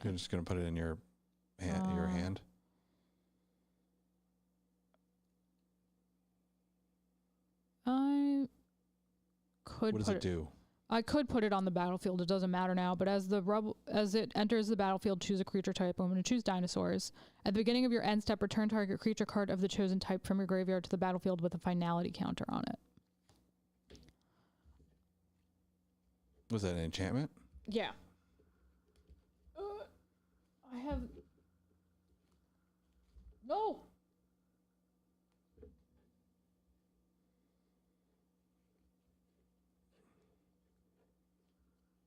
You're just going to put it in your hand? I could What does put it do? I could put it on the battlefield. It doesn't matter now. But as it enters the battlefield, choose a creature type. I'm going to choose dinosaurs. At the beginning of your end step, return target creature card of the chosen type from your graveyard to the battlefield with a finality counter on it. Was that an enchantment? Yeah. I have... No!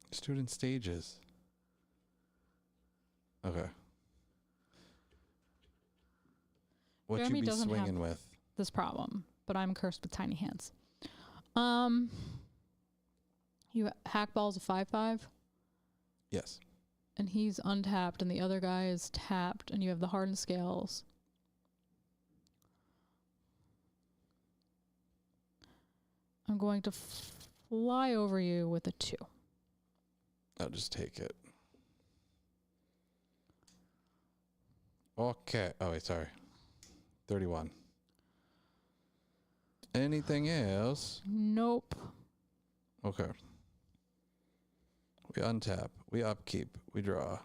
Just do it in stages. Okay. What Jeremy you be doesn't swinging have with? this problem, but I'm cursed with tiny hands. You Hackball's a 5/5, Yes. and he's untapped, and the other guy is tapped, and you have the hardened scales. I'm going to fly over you with a 2. I'll just take it. Okay. Oh, wait, sorry. 31. Anything else? Nope. Okay. We untap. We upkeep. We draw.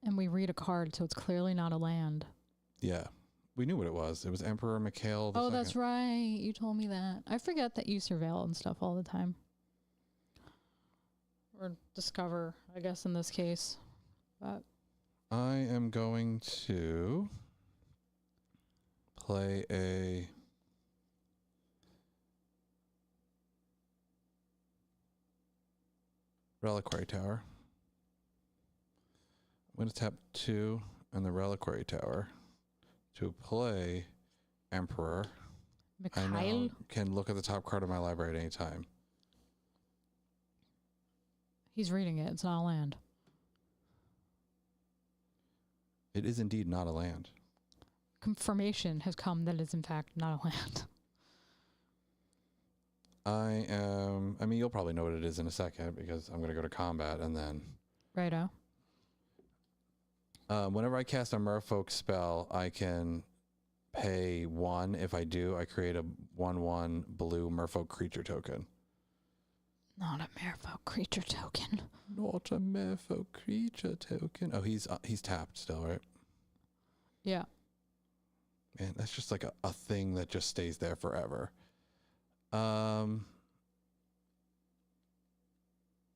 And we read a card, so it's clearly not a land. Yeah. We knew what it was. It was Emperor Mikhail II. Oh, that's right. You told me that. I forget that you surveil and stuff all the time. Or discover, I guess, in this case. But I am going to play a Reliquary Tower. I'm going to tap 2 on the Reliquary Tower to play Emperor. I now Mikhail? can look at the top card of my library at any time. He's reading it. It's not a land. It is indeed not a land. Confirmation has come that it's in fact not a land. I mean, you'll probably know what it is in a second because I'm going to go to combat and then. Righto. Whenever I cast a merfolk spell, I can pay 1. If I do, I create a 1/1 blue merfolk creature token. Not a merfolk creature token. Not a merfolk creature token. Oh, he's tapped still, right? Yeah. Man, that's just like a thing that just stays there forever. Okay,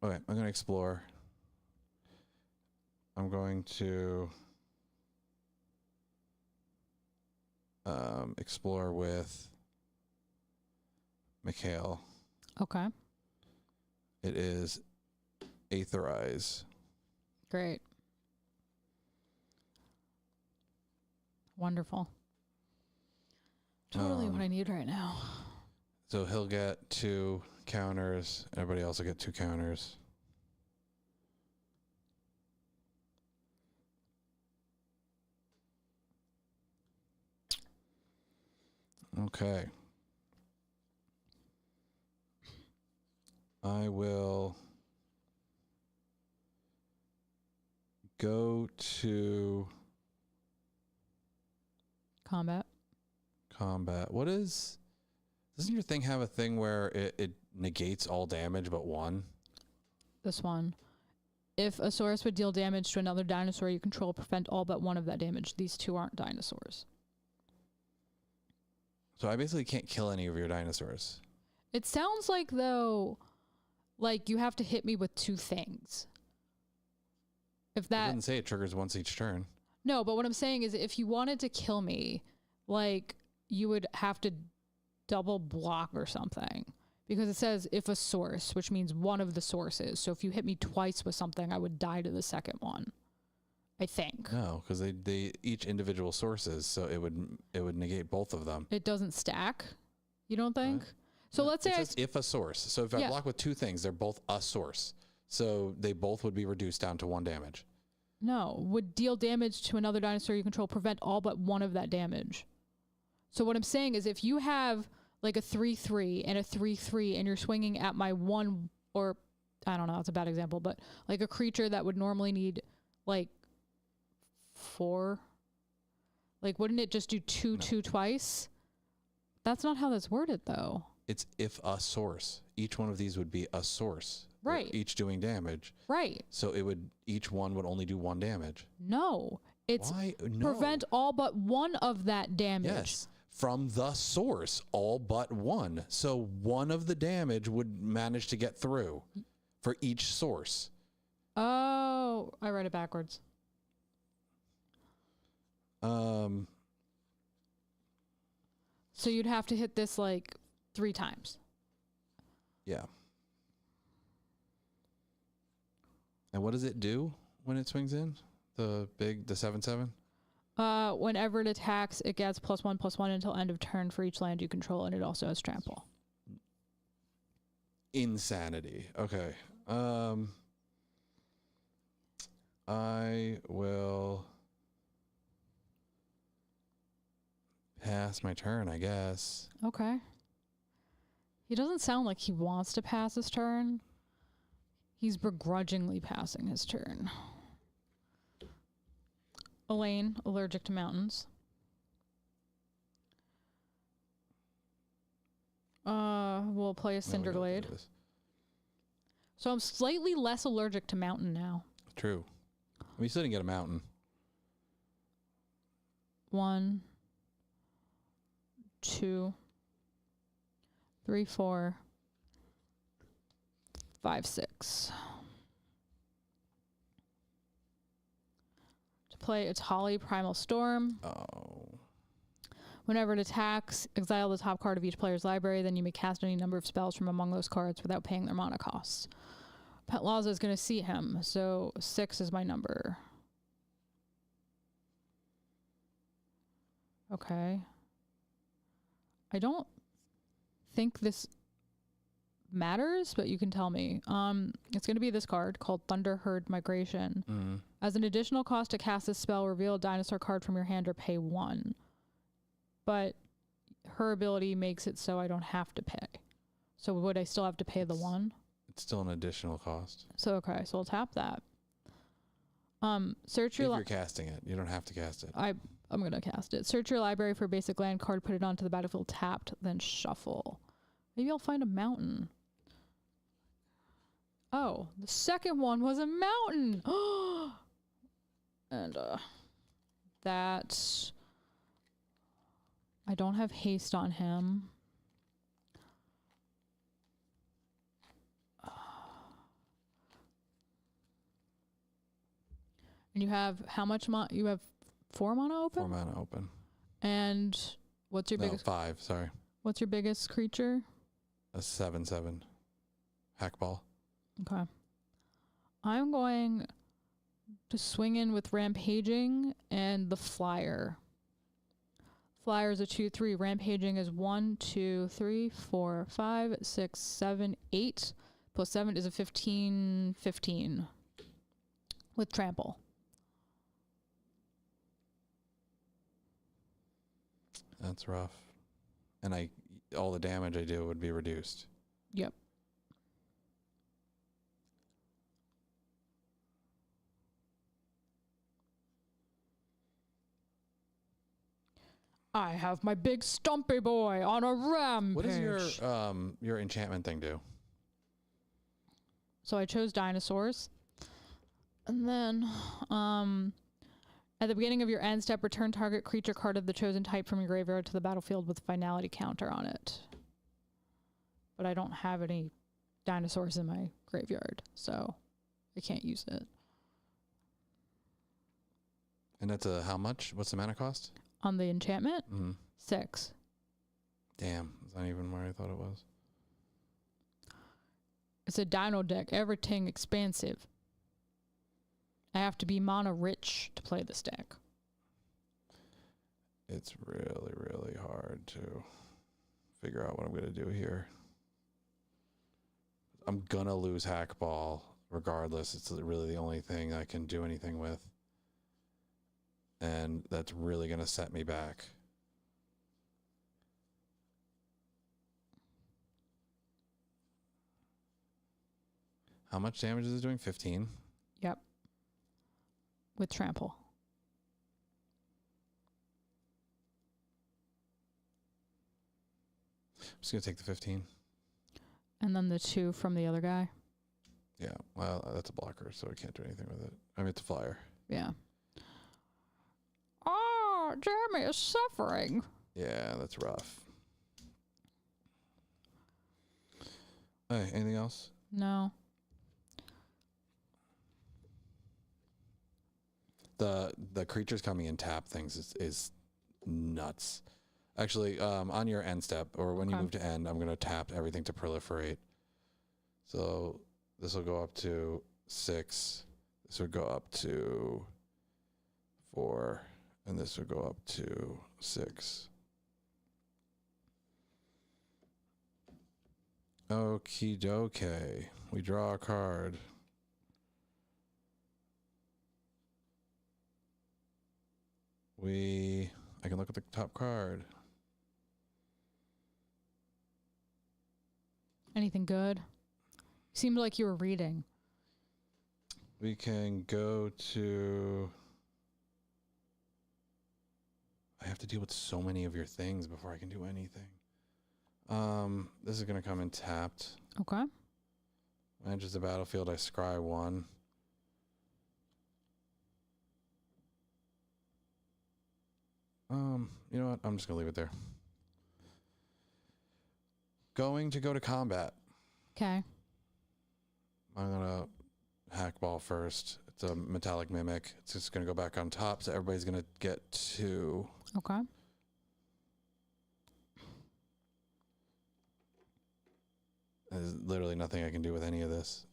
I'm going to explore. I'm going to explore with Mikhail. Okay. It is Aetherize. Great. Wonderful. Totally what I need right now. So he'll get 2 counters. Everybody else will get 2 counters. Okay. I will go to Combat. combat. What is... Doesn't your thing have a thing where it negates all damage but 1? This one. If a source would deal damage to another dinosaur you control, prevent all but 1 of that damage. These 2 aren't dinosaurs. So I basically can't kill any of your dinosaurs. It sounds like, though, like you have to hit me with 2 things. If It that... doesn't say it triggers once each turn. No, but what I'm saying is if you wanted to kill me, like, you would have to double block or something. Because it says if a source, which means one of the sources. So if you hit me twice with something, I would die to the second one. I think. No, because they each individual sources, so it would negate both of them. It doesn't stack, you don't think? Right. So No, let's say it says if a source. So if I Yeah. block with 2 things, they're both a source. So they both would be reduced down to 1 damage. No, would deal damage to another dinosaur you control, prevent all but 1 of that damage. So what I'm saying is if you have like a 3/3 and a 3/3 and you're swinging at my 1, or I don't know, that's a bad example, but like a creature that would normally need like 4, like wouldn't it just do 2/2 twice? That's not how that's worded though. It's if a source. Each one of these would be a source. They're Right. each doing damage. Right. So each one would only do 1 damage. No. It's Why? No. prevent all but 1 of that damage. Yes. From the source, all but 1. So 1 of the damage would manage to get through for each source. Oh, I read it backwards. So you'd have to hit this like 3 times. Yeah. And what does it do when it swings in? The 7/7? Whenever it attacks, it gets +1/+1 until end of turn for each land you control, and it also has trample. Insanity. Okay. I will pass my turn, I guess. Okay. He doesn't sound like he wants to pass his turn. He's begrudgingly passing his turn. Elaine, allergic to mountains. We'll play a Cinder Glade. So I'm slightly less allergic to mountain now. True. We still didn't get a mountain. 1, 2, 3, 4, 5, 6. To play Atali Primal Storm. Oh. Whenever it attacks, exile the top card of each player's library, then you may cast any number of spells from among those cards without paying their mana costs. Petlaza is going to see him, so 6 is my number. Okay. I don't think this matters, but you can tell me. It's going to be this card called Thunder Herd Migration. Mm-hmm. As an additional cost to cast this spell, reveal a dinosaur card from your hand or pay 1. But her ability makes it so I don't have to pay. So would I still have to pay the 1? It's still an additional cost. So okay, so I'll tap that. Search If your you're casting it, you don't have to cast it. I'm gonna cast it. Search your library for a basic land card, put it onto the battlefield tapped, then shuffle. Maybe I'll find a mountain. Oh, the second one was a mountain. And that I don't have haste on him. And you have how much mana? You have 4 mana open? 4 mana open. And what's your biggest? 5, sorry. What's your biggest creature? A 7/7. Hackball. Okay. I'm going to swing in with Rampaging and the Flyer. Flyer is a 2/3. Rampaging is 1, 2, 3, 4, 5, 6, 7, 8. Plus 7 is a 15/15 with trample. That's rough. And all the damage I do would be reduced. Yep. I have my big stumpy boy on a rampage. What does your enchantment thing do? So I chose dinosaurs. And then at the beginning of your end step, return target creature card of the chosen type from your graveyard to the battlefield with a finality counter on it. But I don't have any dinosaurs in my graveyard, so I can't use it. And that's how much? What's the mana cost? On the enchantment? Mm-hmm. 6. Damn, is that even where I thought it was? It's a dino deck, everything expansive. I have to be mana rich to play this deck. It's really, really hard to figure out what I'm going to do here. I'm going to lose Hackball regardless. It's really the only thing I can do anything with. And that's really going to set me back. How much damage is it doing? 15? Yep. With trample. I'm just going to take the 15. And then the 2 from the other guy. Yeah, well, that's a blocker, so I can't do anything with it. I mean, it's a flyer. Yeah. Oh, Jeremy is suffering. Yeah, that's rough. Hey, anything else? No. The creatures coming in tap things is nuts. Actually, on your end step, or when you move to end, I'm going to tap everything to proliferate. So this will go up to 6. This would go up to 4. And this would go up to 6. Okie dokie. We draw a card. We I can look at the top card. Anything good? Seemed like you were reading. We can go to... I have to deal with so many of your things before I can do anything. This is going to come in tapped. Okay. Enters the battlefield, I scry 1. You know what? I'm just going to leave it there. Going to go to combat. Okay. I'm going to hackball first. It's a metallic mimic. It's just going to go back on top, so everybody's going to get 2. Okay. There's literally nothing I can do with any of this.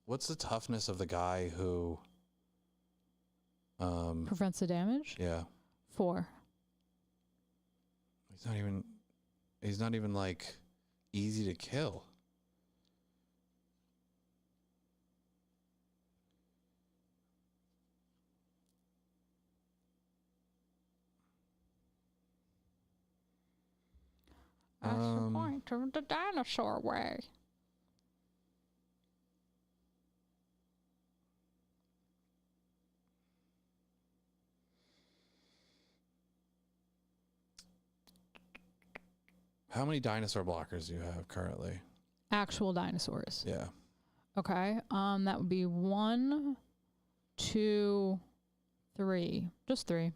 What's the toughness of the guy who... Prevents the damage? Yeah. 4. He's not even like easy to kill. That's the point of the dinosaur way. How many dinosaur blockers do you have currently? Actual dinosaurs. Yeah. Okay. That would be 1, 2, 3. Just 3.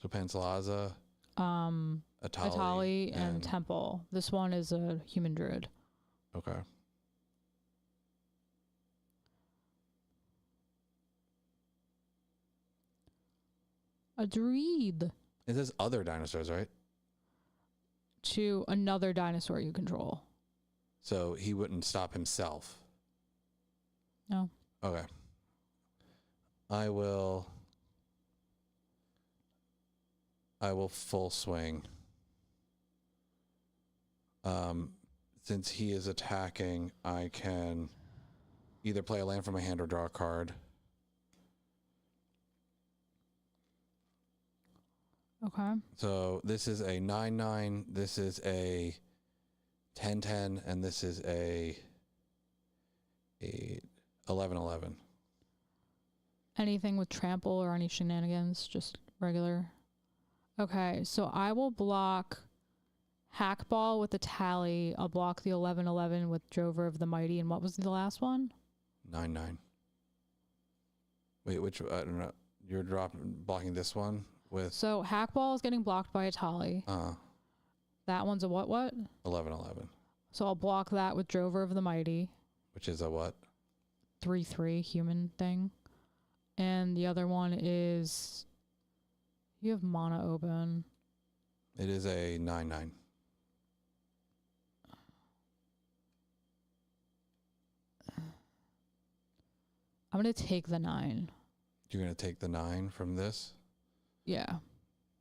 So Panslaza, Atali and Temple. This one is a human druid. Okay. A druid. It says other dinosaurs, right? To another dinosaur you control. So he wouldn't stop himself. No. Okay. I will full swing. Since he is attacking, I can either play a land from my hand or draw a card. Okay. So this is a 9/9, this is a 10/10, and this is a 11/11. Anything with trample or any shenanigans? Just regular? Okay, so I will block Hackball with the Tally. I'll block the 11/11 with Drover of the Mighty. And what was the last one? 9/9. Wait, which, I don't know. You're blocking this one with... So Hackball is getting blocked by a Tally. That one's a what? 11/11. So I'll block that with Drover of the Mighty. Which is a what? 3/3 human thing. And the other one is... You have mana open. It is a 9/9. I'm going to take the 9. You're going to take the 9 from this? Yeah.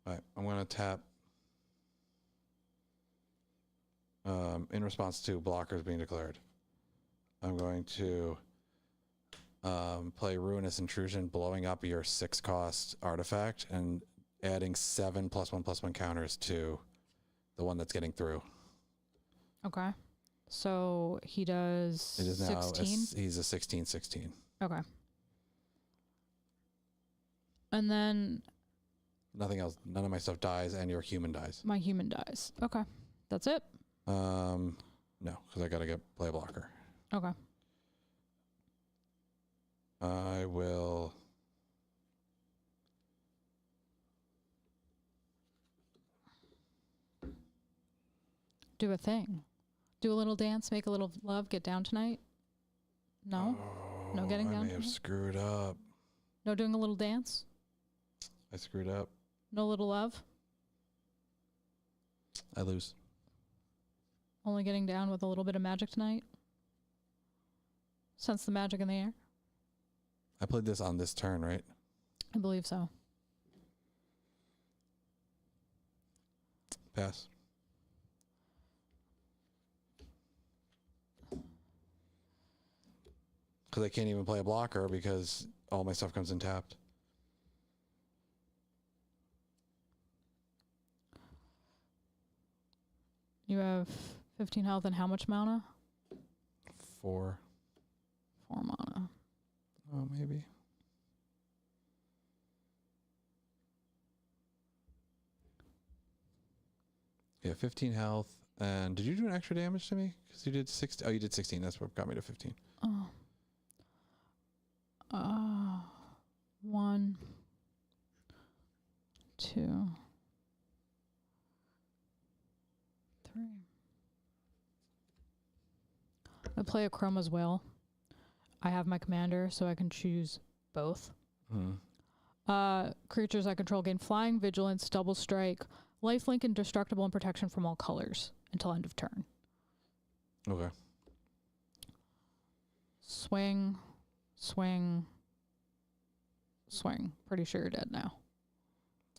All right, I'm going to tap in response to blockers being declared. I'm going to play Ruinous Intrusion, blowing up your 6-cost artifact and adding 7 +1/+1 counters to the one that's getting through. Okay. So he does It is now 16? He's a 16/16. Okay. And then Nothing else. None of my stuff dies, and your human dies. my human dies. Okay. That's it? No, because I got to play a blocker. Okay. I will... Do a thing. Do a little dance, make a little love, get down tonight? No? No getting down I may have tonight? screwed up. No doing a little dance? I screwed up. No little love? I lose. Only getting down with a little bit of magic tonight? Sense the magic in the air? I played this on this turn, right? I believe so. Pass. Because I can't even play a blocker because all my stuff comes in tapped. have 15 health and how much mana? 4. 4 mana. Oh, maybe. Yeah, 15 health. And did you do an extra damage to me? Because you did 16. Oh, you did 16. That's what got me to 15. Oh. 1, 2, 3. I play a Chrome as well. I have my commander, so I can choose both. Creatures I control gain flying, vigilance, double strike, lifelink, indestructible, and protection from all colors until end of turn. Okay. Swing, swing, swing. Pretty sure you're dead now.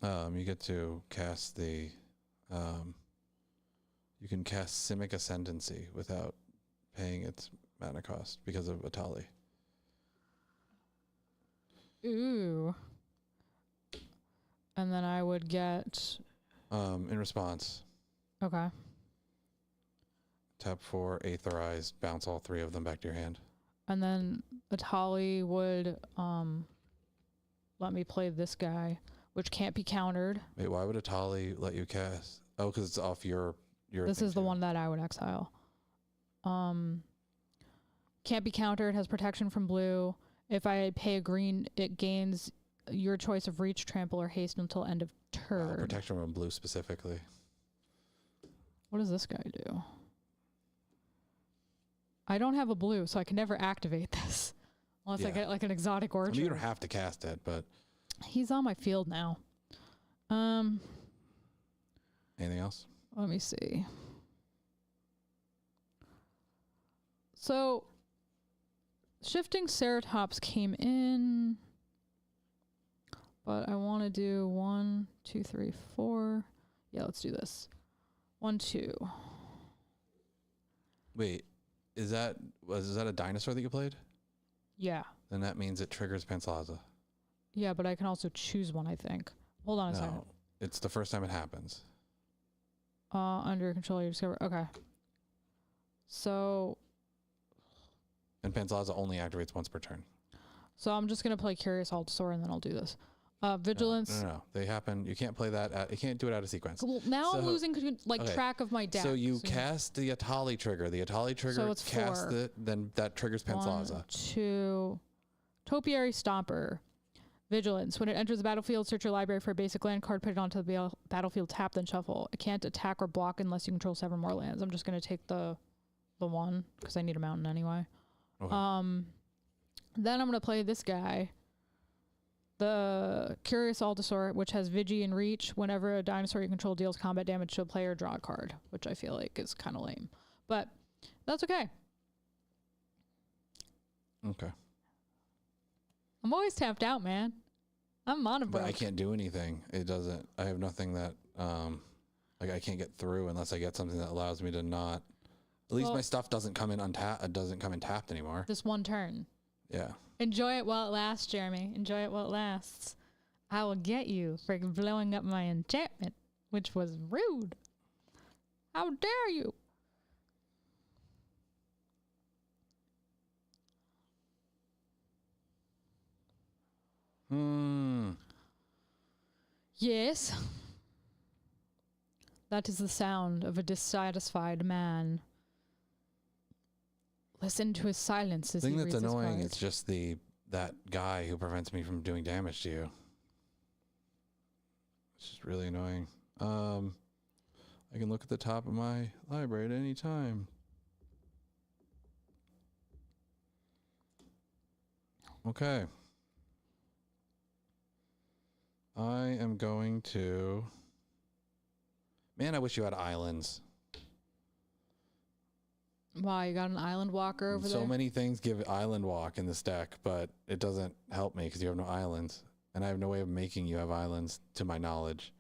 You get to cast the... you can cast Simic Ascendancy without paying its mana cost because of Atali. Ooh. And then I would get... In response, Okay. tap 4, Aetherize, bounce all 3 of them back to your hand. And then Atali would let me play this guy, which can't be countered. Wait, why would Atali let you cast? Oh, because it's off your This thing is the too. one that I would exile. Can't be countered, has protection from blue. If I pay a green, it gains your choice of reach, trample, or haste until end of turn. Protection from blue specifically. What does this guy do? I don't have a blue, so I can never activate this. Unless I Yeah. get like an exotic orchard. I mean, you don't have to cast it, but... He's on my field now. Anything else? Let me see. So, Shifting Ceratops came in, but I want to do 1, 2, 3, 4. Yeah, let's do this. 1, 2. Wait, is that a dinosaur that you played? Yeah. Then that means it triggers Panslaza. Yeah, but I can also choose one, I think. Hold on a second. No, it's the first time it happens. Under your control, you discover. Okay. So And Panslaza only activates once per turn. I'm just going to play Curious Allosaur and then I'll do this. Vigilance. No. They happen. You can't play that. You can't do it out of sequence. Well, now I'm So- losing okay. track of my deck. So you cast the Atali trigger. The Atali trigger So it's casts 4. it, then that triggers Panslaza. 1, 2. Topiary Stomper. Vigilance. When it enters the battlefield, search your library for a basic land card, put it onto the battlefield, tap, then shuffle. It can't attack or block unless you control 7 more lands. I'm just going to take the 1 because I need a mountain anyway. Okay. Then I'm going to play this guy. The Curious Allosaur, which has Vigi and Reach. Whenever a dinosaur you control deals combat damage to a player, draw a card, which I feel like is kind of lame. But that's okay. Okay. I'm always tapped out, man. I'm mono But I broke. can't do anything. It doesn't. I have nothing that like I can't get through unless I get something that allows me to not. At least Well- my stuff doesn't come in untapped. It doesn't come in tapped anymore. This one turn. Yeah. Enjoy it while it lasts, Jeremy. Enjoy it while it lasts. I will get you for blowing up my enchantment, which was rude. How dare you? Yes. That is the sound of a dissatisfied man. Listen to his silence as The he thing that's reads his annoying cards. is just that guy who prevents me from doing damage to you. It's just really annoying. I can look at the top of my library at any time. Okay. I am going to... Man, I wish you had islands. Wow, you got an island walker over So there? many things give island walk in this deck, but it doesn't help me because you have no islands. And I have no way of making you have islands, to my knowledge.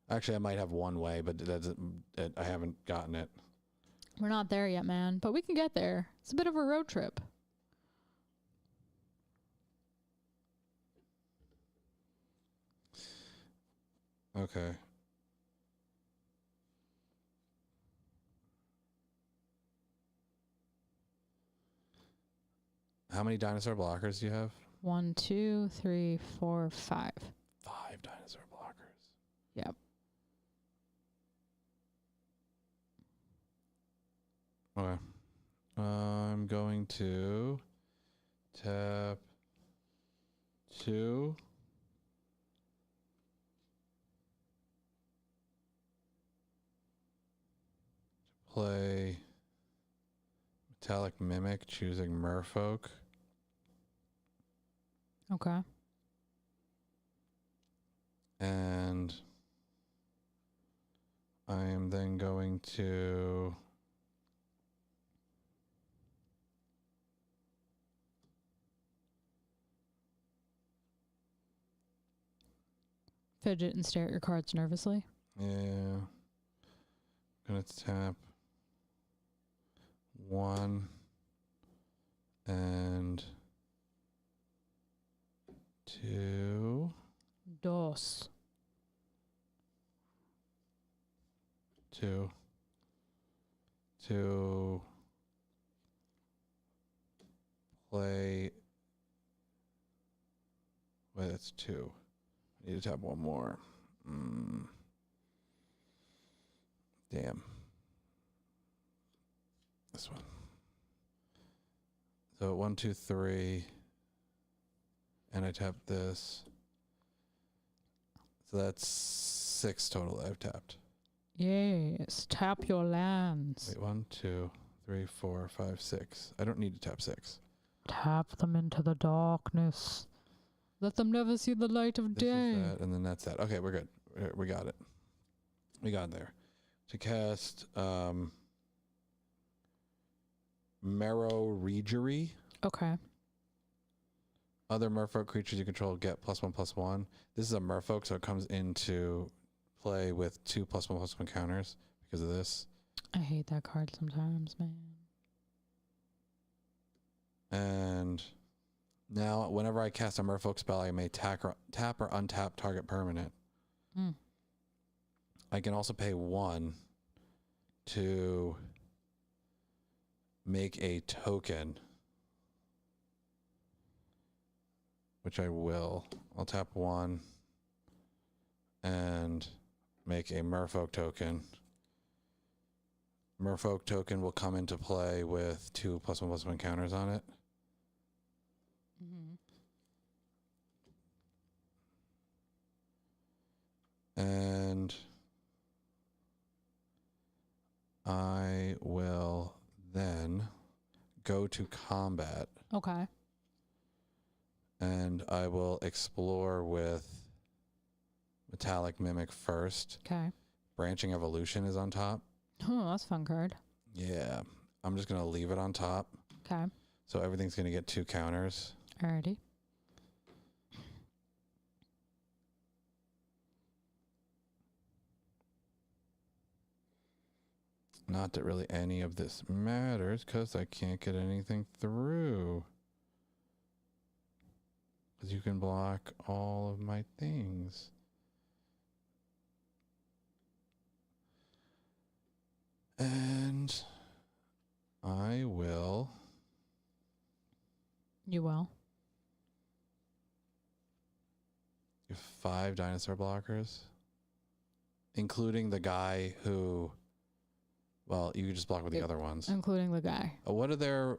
Actually, I might have one way, but I haven't gotten it. We're not there yet, man, but we can get there. It's a bit of a road trip. Okay. How many dinosaur blockers do you have? 1, 2, 3, 4, 5. 5 dinosaur blockers. Yep. Okay. I'm going to tap 2. Play Metallic Mimic, choosing Merfolk. Okay. And I am then going to Fidget and stare at your cards nervously. yeah. Gonna tap 1 and 2. Dos. 2 to play. Wait, that's 2. I need to tap 1 more. Damn. This one. So 1, 2, 3. And I tap this. So that's 6 total I've tapped. Yes. Tap your lands. Wait, 1, 2, 3, 4, 5, 6. I don't need to tap 6. Tap them into the darkness. Let them never see the light of This day. is that, and then that's that. Okay, we're good. We got it. We got there. To cast Marrow Regery. Okay. Other merfolk creatures you control get +1/+1. This is a merfolk, so it comes into play with 2 +1/+1 counters because of this. I hate that card sometimes, man. And now, whenever I cast a merfolk spell, I may tap or untap target permanent. I can also pay 1 to make a token, which I will. I'll tap 1 and make a merfolk token. Merfolk token will come into play with 2 +1/+1 counters on it. Mm-hmm. And I will then go to combat. Okay. And I will explore with Metallic Mimic first. Okay. Branching Evolution is on top. Oh, that's a fun card. Yeah. I'm just going to leave it on top. Okay. So everything's going to get 2 counters. Alrighty. Not that really any of this matters because I can't get anything through. Because you can block all of my things. And I will. You will. Give 5 dinosaur blockers, including the guy who. Well, you can just block with the other ones, Including the guy. What are their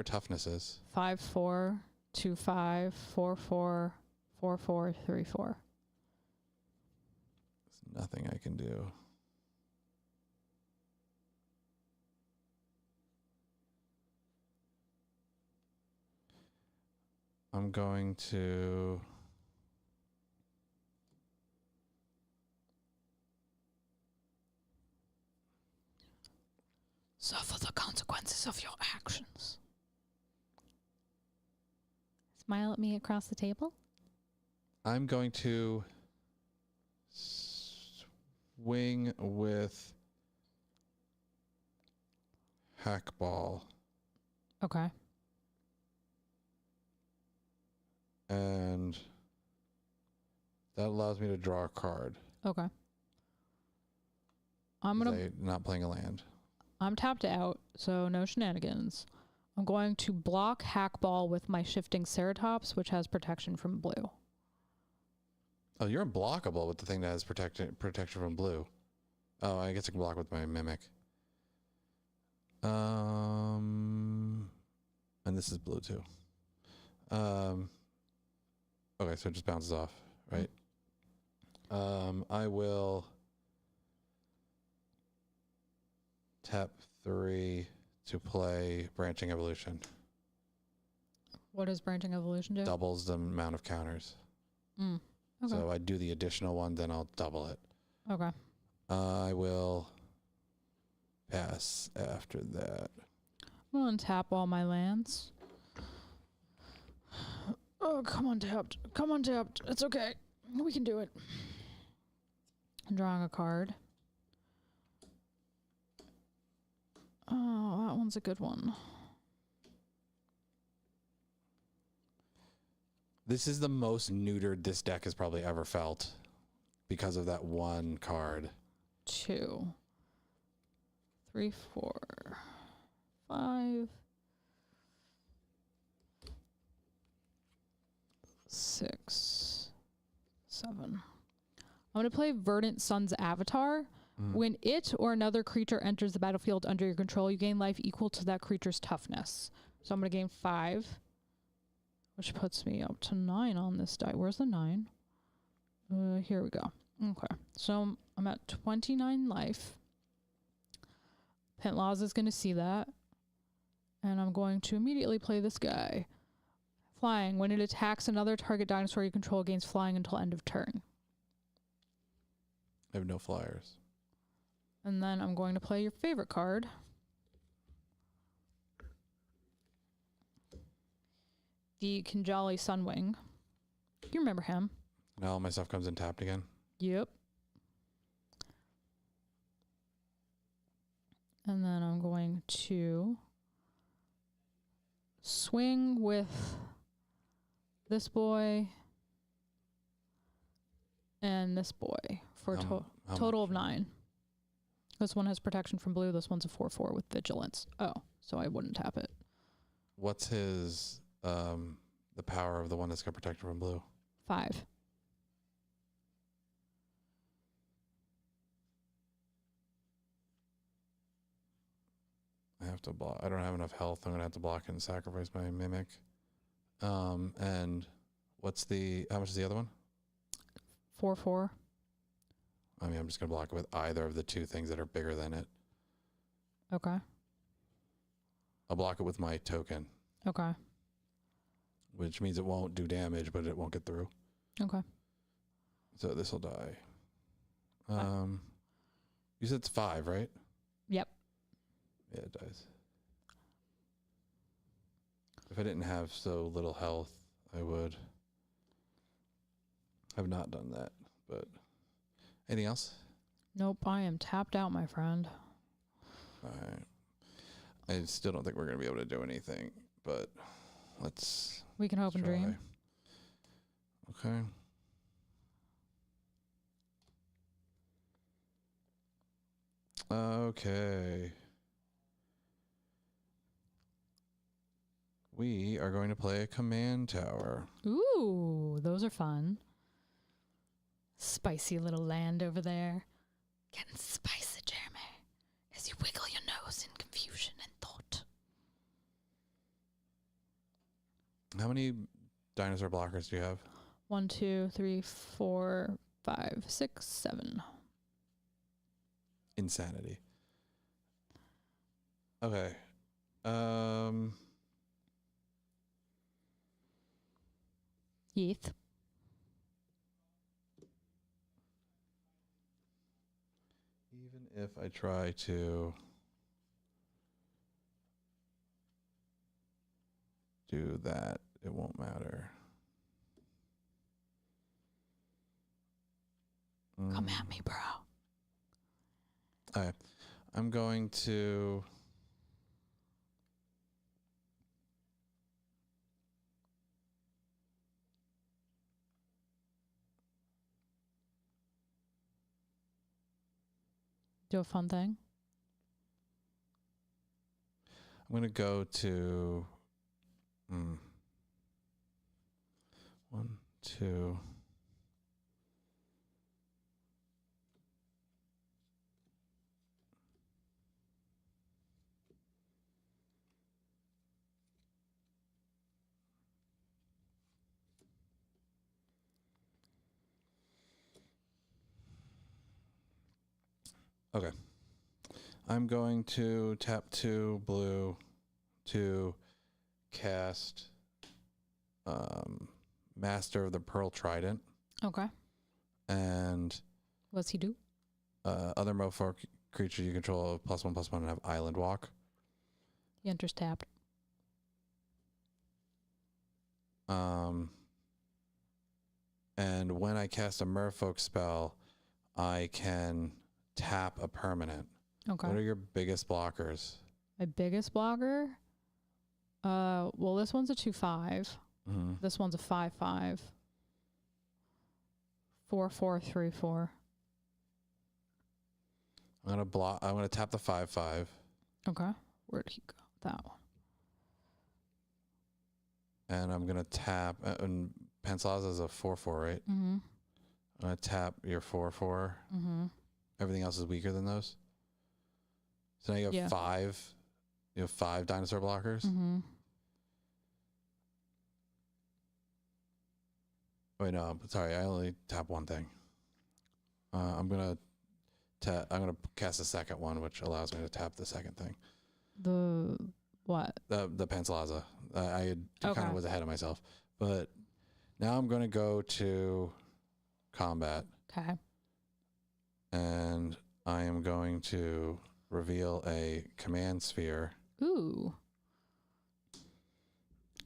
toughnesses? 5, 4, 2, 5, 4, 4, 4, 4, 3, 4. There's nothing I can do. I'm going to. Suffer the consequences of your actions. Smile at me across the table. I'm going to swing with Hackball. Okay. And that allows me to draw a card. Okay. I'm not playing a land. I'm tapped out, so no shenanigans. I'm going to block Hackball with my Shifting Ceratops, which has protection from blue. Oh, you're unblockable with the thing that has protection from blue. Oh, I guess I can block with my Mimic. And this is blue too. Okay, so it just bounces off, right? I will tap 3 to play Branching Evolution. What does Branching Evolution do? Doubles the amount of counters. Okay. So I do the additional one, then I'll double it. Okay. I will pass after that. I'm going to tap all my lands. Oh, come on, tapped. Come on, tapped. It's okay. We can do it. I'm drawing a card. Oh, that one's a good one. This is the most neutered this deck has probably ever felt because of that one card. 2, 3, 4, 5, 6, 7. I'm going to play Verdant Sun's Avatar. When it or another creature enters the battlefield under your control, you gain life equal to that creature's toughness. So I'm going to gain 5, which puts me up to 9 on this die. Where's the 9? Here we go. Okay. So I'm at 29 life. Pentlaws is going to see that. And I'm going to immediately play this guy. Flying. When it attacks another target dinosaur you control, gains flying until end of turn. I have no flyers. And then I'm going to play your favorite card. The Kinjali Sunwing. You remember him. Now all my stuff comes in tapped again. Yep. And then I'm going to swing with this boy and this boy for a total of 9. This one has protection from blue. This one's a 4/4 with vigilance. Oh, so I wouldn't tap it. What's his the power of the one that's got protection from blue? 5. I have to block. I don't have enough health. I'm gonna have to block and sacrifice my Mimic. And what's how much is the other one? 4/4. I mean, I'm just gonna block it with either of the 2 things that are bigger than it. Okay. I'll block it with my token. Okay. Which means it won't do damage, but it won't get through. Okay. So this will die. You said it's 5, right? Yep. Yeah, it dies. If I didn't have so little health, I would have not done that. But anything else? Nope, I am tapped out, my friend. All right. I still don't think we're going to be able to do anything, but let's We can hope and try. dream. Okay. Okay. We are going to play a command tower. Ooh, those are fun. Spicy little land over there. Getting spicy, Jeremy, as you wiggle your nose in confusion and thought. How many dinosaur blockers do you have? 1, 2, 3, 4, 5, 6, 7. Insanity. Okay. Yeeth. Even if I try to do that, it won't matter. Come at me, bro. Okay. I'm going to Do a fun thing. I'm going to go to 1, 2. Okay. I'm going to tap 2 blue to cast Master of the Pearl Trident. Okay. And What's he do? other Mofor creatures you control have +1/+1 and have Island Walk. He enters tapped. And when I cast a Merfolk spell, I can tap a permanent. Okay. What are your biggest blockers? My biggest blocker? Well, this one's a 2/5. Mm-hmm. This one's a 5/5. 4/4/3/4. I'm gonna tap the 5/5. Okay. Where'd he go? That one. And I'm gonna tap. And Penslaza is a 4/4, right? Mm-hmm. I'm gonna tap your 4/4. Mm-hmm. Everything else is weaker than those. So now you have 5. You have 5 dinosaur blockers. Mm-hmm. Wait, no, sorry. I only tap one thing. I'm gonna cast a second one, which allows me to tap the second thing. The what? The Penslaza. I kind Okay. of was ahead of myself, but now I'm gonna go to combat, Okay. and I am going to reveal a command sphere, Ooh.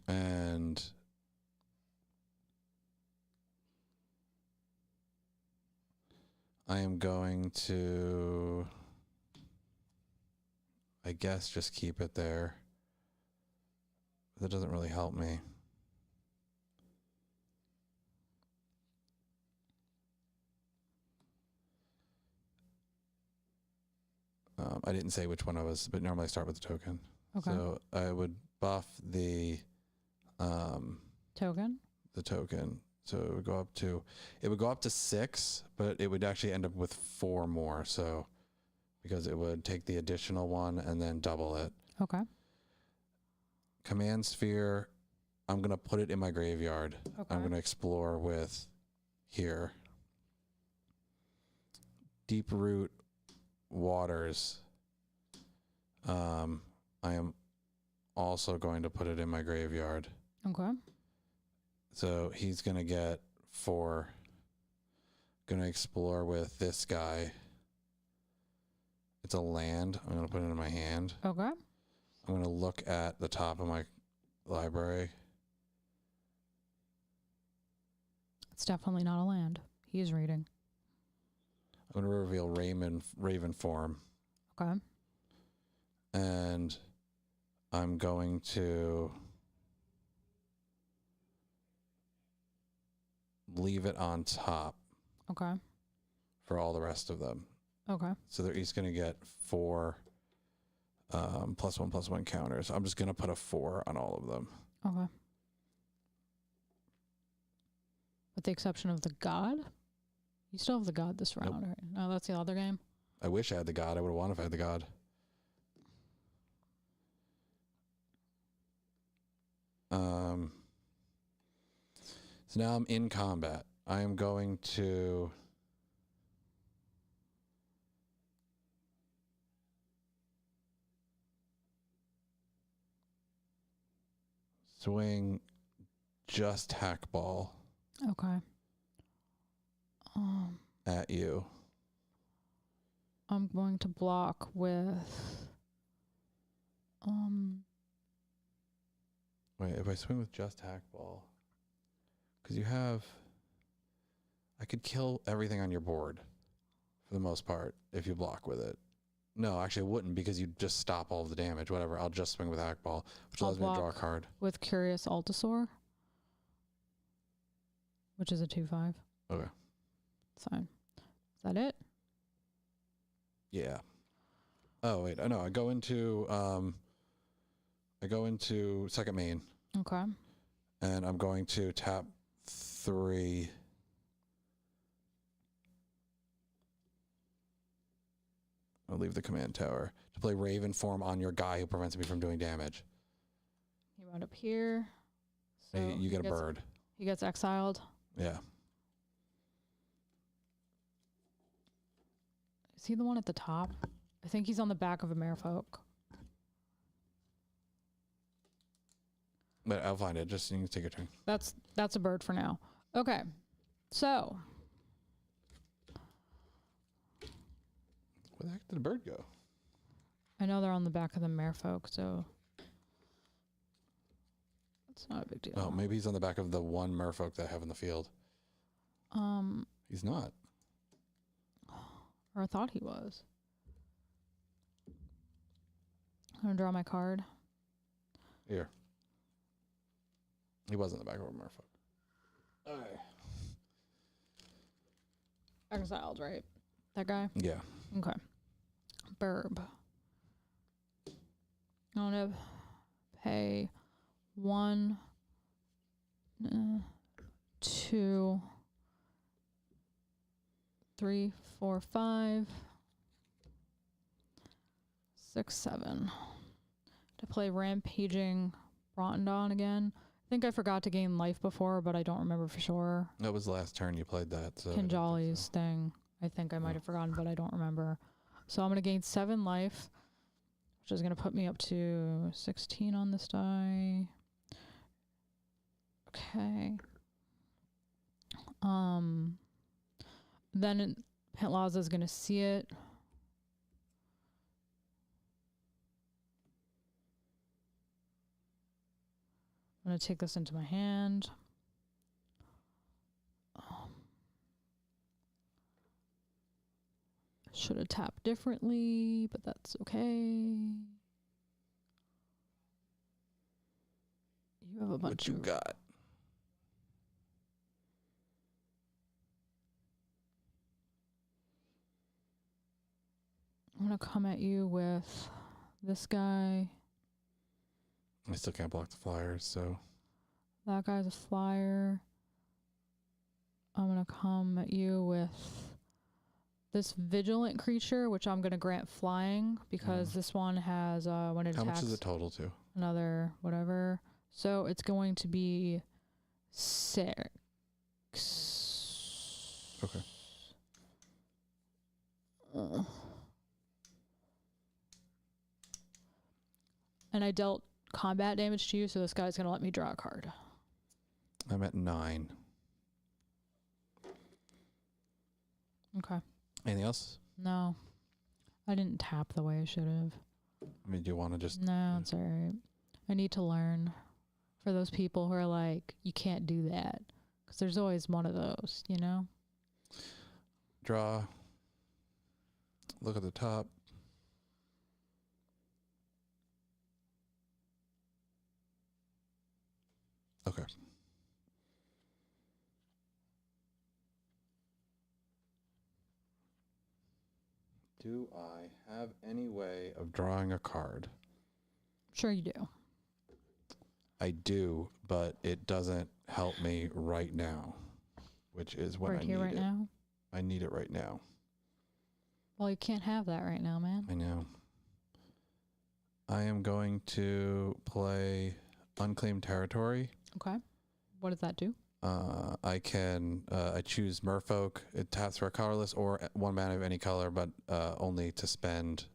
and I am going to, I guess, just keep it there. That doesn't really help me. I didn't say which one I was, but normally I start with the token. Okay. So I would buff the Token. the token. So it would go up to 6, but it would actually end up with 4 more. So because it would take the additional one and then double it. Okay. Command sphere, I'm going to put it in my graveyard. Okay. I'm going to explore with here. Deep Root Waters. I am also going to put it in my graveyard. Okay. So he's going to get 4. Going to explore with this guy. It's a land. I'm going to put it in my hand. Okay. I'm going to look at the top of my library. It's definitely not a land. He is reading. I'm going to reveal Raven form. Okay. And I'm going to leave it on top Okay. for all the rest of them. Okay. So he's going to get 4 +1/+1 counters. I'm just going to put a 4 on all of them. Okay. With the exception of the god? You still have the god this round, Nope. right? No, that's the other game. I wish I had the god. I would have won if I had the god. So now I'm in combat. I am going to swing just hackball Okay. at you. I'm going to block with Wait, if I swing with just hackball, because you have, I could kill everything on your board for the most part if you block with it. No, actually, I wouldn't, because you'd just stop all of the damage. Whatever, I'll just swing with hackball, which I'll allows me to draw a block card. with Curious Altasaur, which is a 2/5. Okay. It's fine. Is that it? Yeah. Oh wait, I know. I go into I go into second main, Okay. and I'm going to tap 3. I'll leave the command tower to play Raven form on your guy who prevents me from doing damage. He wound up here. So Hey, you get a gets, bird. He gets exiled. Yeah. Is he the one at the top? I think he's on the back of a merfolk. But I'll find it. Just you can take your turn. That's a bird for now. Okay. So Where the heck did the bird go? I know they're on the back of the merfolk, so it's not a big deal. Oh, maybe he's on the back of the one merfolk that I have in the field. He's not. Or I thought he was. I'm gonna draw my card. Here. He was in the back of a merfolk. Okay. Exiled, right? That guy? Yeah. Okay. Burb. I'm gonna pay 1, 2, 3, 4, 5, 6, 7 to play Rampaging Brotendon again. I think I forgot to gain life before, but I don't remember for sure. That was the last turn you played that. So I don't think Kinjali's so. thing. I think I might have forgotten, but I don't remember. So I'm going to gain 7 life, which is going to put me up to 16 on this die. Okay. Then Pentlaza is going to see it. I'm going to take this into my hand. Should have tapped differently, but that's okay. You have a bunch What you of... got? I'm going to come at you with this guy. I still can't block the flyers, so That guy's a flyer. I'm going to come at you with this vigilant creature, which I'm going to grant flying because this one has, when it how attacks, much is the total to? another whatever. So it's going to be 6. Okay. And I dealt combat damage to you, so this guy's going to let me draw a card. I'm at 9. Okay. Anything else? No. I didn't tap the way I should have. I mean, do you want to just... No, it's all right. I need to learn for those people who are like, you can't do that. Because there's always one of those, you know? Draw. Look at the top. Okay. Do I have any way of drawing a card? Sure you do. I do, but it doesn't help me right now, which is when Right I here, need right it. now? I need it right now. Well, you can't have that right now, man. I know. I am going to play Unclaimed Territory. Okay. What does that do? I can I choose Merfolk. It taps for a colorless or 1 mana of any color, but only to spend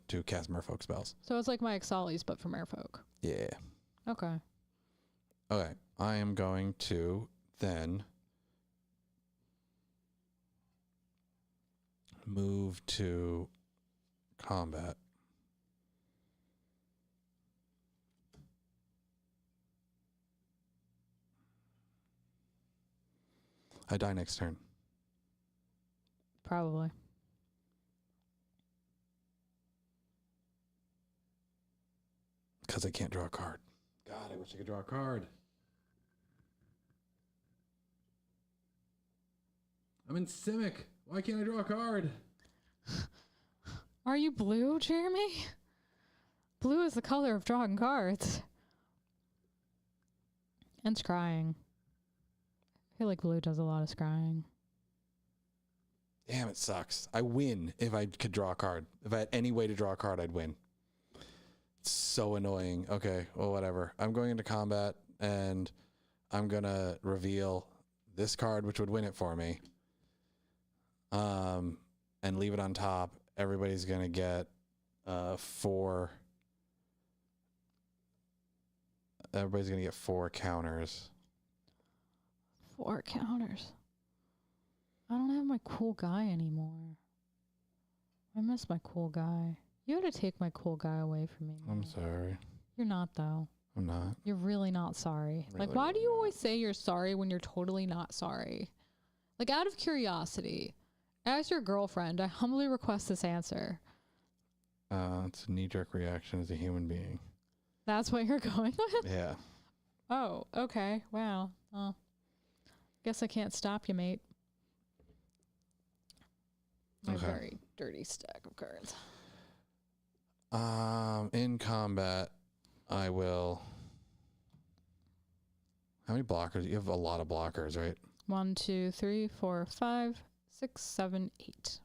to cast Merfolk spells. So it's like my Ixalis, but for merfolk. Yeah. Okay. Okay. I am going to then move to combat. I die next turn. Probably. Because I can't draw a card. God, I wish I could draw a card. I'm in Simic. Why can't I draw a card? Are you blue, Jeremy? Blue is the color of drawing cards. And scrying. I feel like blue does a lot of scrying. Damn, it sucks. I win if I could draw a card. If I had any way to draw a card, I'd win. It's so annoying. Okay, well, whatever. I'm going into combat, and I'm going to reveal this card, which would win it for me. And leave it on top. Everybody's going to get 4. Everybody's going to get 4 counters. 4 counters. I don't have my cool guy anymore. I miss my cool guy. You had to take my cool guy away from me. I'm man. sorry. You're not, though. I'm not. You're really not sorry. Really, like, why do you not. always say you're sorry when you're totally not sorry? Like, out of curiosity, as your girlfriend, I humbly request this answer. It's a knee-jerk reaction as a human being. That's what you're going with? Yeah. Oh, okay. Wow. Guess I can't stop you, mate. My Okay. very dirty stack of cards. In combat, I will. How many blockers? You have a lot of blockers, right? 1, 2, 3, 4, 5, 6, 7, 8.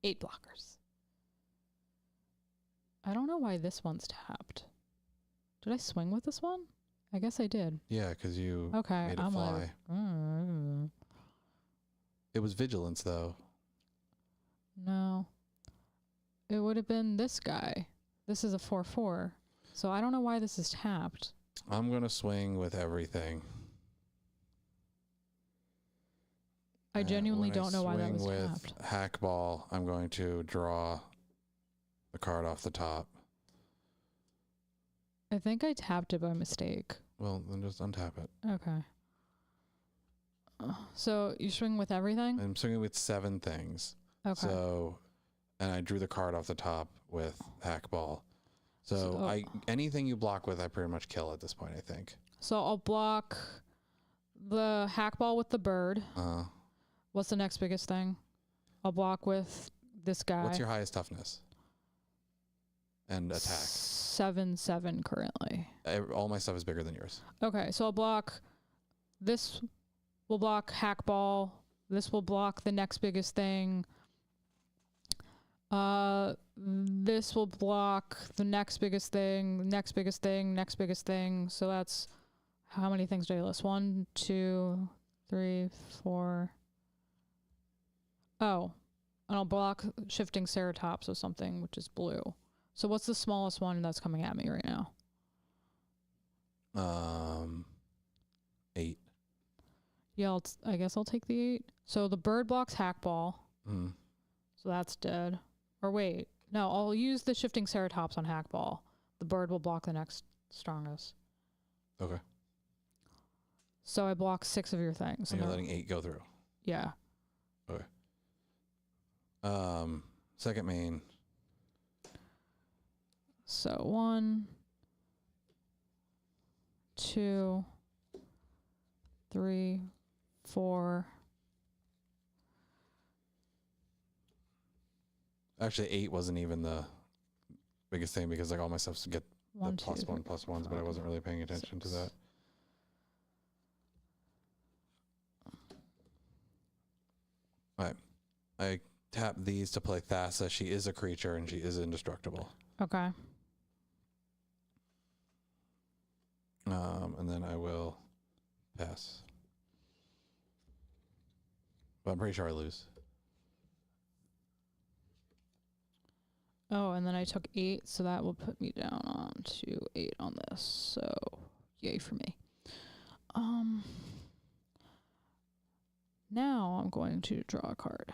8 blockers. I don't know why this one's tapped. Did I swing with this one? I guess I did. Yeah, because you Okay, made it I'm fly. like, It was vigilance, though. no. It would have been this guy. This is a 4/4. So I don't know why this is tapped. I'm going to swing with everything. I genuinely when I don't know why that was swing tapped. with Hackball, I'm going to draw the card off the top. I think I tapped it by mistake. Well, then just untap it. Okay. So you swing with everything? I'm swinging with 7 things. Okay. So, and I drew the card off the top with Hackball. So So- anything you block with, I pretty much kill at this point, I think. So I'll block the hackball with the bird. What's the next biggest thing? I'll block with this guy. What's your highest toughness? And attack. 7/7 currently. All my stuff is bigger than yours. Okay, so I'll block this. Will block hackball. This will block the next biggest thing. This will block the next biggest thing, next biggest thing, next biggest thing. So that's how many things do I list? 1, 2, 3, 4. Oh, and I'll block shifting ceratops or something, which is blue. So what's the smallest one that's coming at me right now? 8. Yeah, I guess I'll take the 8. So the bird blocks hackball. So that's dead. Or wait, no, I'll use the shifting ceratops on hackball. The bird will block the next strongest. Okay. So I block 6 of your things. And you're letting 8 go through. Yeah. Okay. Second main. So 1, 2, 3, 4. Actually, 8 wasn't even the biggest thing because like all my stuff get the 1, 2, +1 3, +1s, but I wasn't really paying attention to 6. that. All right. I tap these to play Thassa. She is a creature and she is indestructible. Okay. And then I will pass. But I'm pretty sure I lose. Oh, and then I took 8, so that will put me down on to 8 on this. So, yay for me. Now I'm going to draw a card.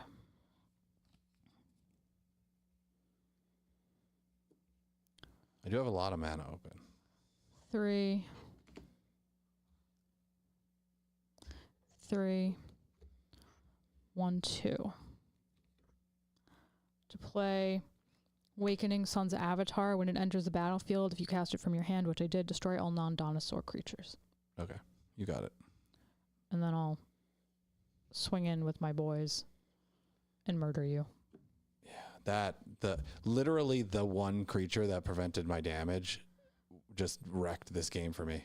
I do have a lot of mana open. 3, 3, 1, 2. To play Awakening Sun's Avatar, when it enters the battlefield, if you cast it from your hand, which I did, destroy all non-dinosaur creatures. Okay. You got it. And then I'll swing in with my boys and murder you. Yeah, Literally the one creature that prevented my damage just wrecked this game for me.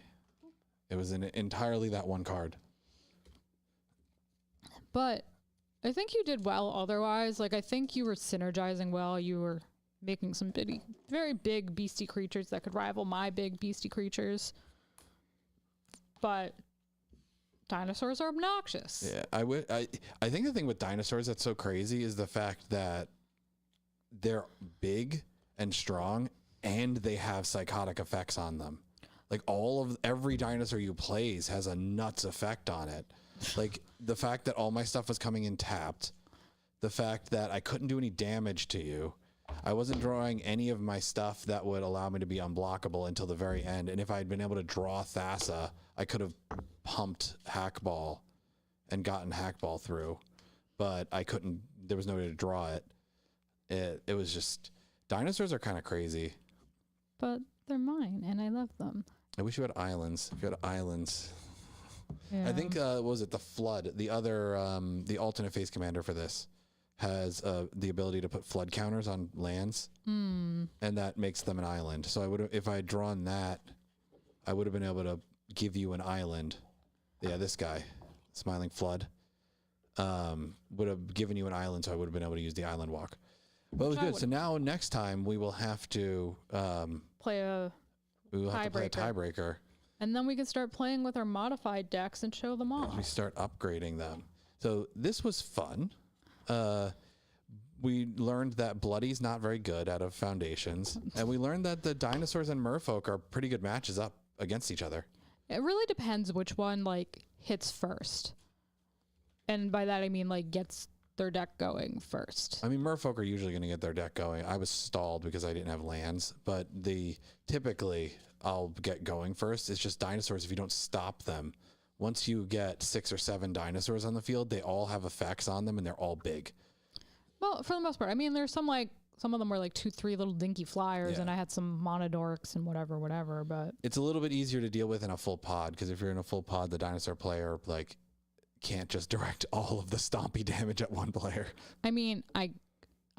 It was entirely that one card. But I think you did well otherwise. Like, I think you were synergizing well. You were making some very big beastie creatures that could rival my big beastie creatures. But dinosaurs are obnoxious. Yeah, I think the thing with dinosaurs that's so crazy is the fact that they're big and strong and they have psychotic effects on them. Like every dinosaur you plays has a nuts effect on it. Like the fact that all my stuff was coming in tapped, the fact that I couldn't do any damage to you. I wasn't drawing any of my stuff that would allow me to be unblockable until the very end. And if I had been able to draw Thassa, I could have pumped Hackball and gotten Hackball through, but I couldn't. There was no way to draw it. It was just, dinosaurs are kind of crazy. But they're mine, and I love them. I wish you had islands. If you had islands. Yeah. I think, what was it, the Flood? The other, the alternate phase commander for this has the ability to put flood counters on lands, and that makes them an island. So if I had drawn that, I would have been able to give you an island. Yeah, this guy, Smiling Flood, would have given you an island, so I would have been able to use the island walk. But it was good. So now next time we will have to play a tiebreaker. And then we can start playing with our modified decks and show them off. We start upgrading them. So this was fun. We learned that Bloody's not very good out of Foundations. And we learned that the dinosaurs and merfolk are pretty good matches up against each other. It really depends which one hits first. And by that I mean gets their deck going first. I mean, merfolk are usually going to get their deck going. I was stalled because I didn't have lands, but typically I'll get going first. It's just dinosaurs, if you don't stop them, once you get 6 or 7 dinosaurs on the field, they all have effects on them and they're all big. Well, for the most part. I mean, there's some of them were 2-3 little dinky flyers, and I had some monodorks and whatever, but it's a little bit easier to deal with in a full pod, because if you're in a full pod, the dinosaur player can't just direct all of the stompy damage at one player. I mean, I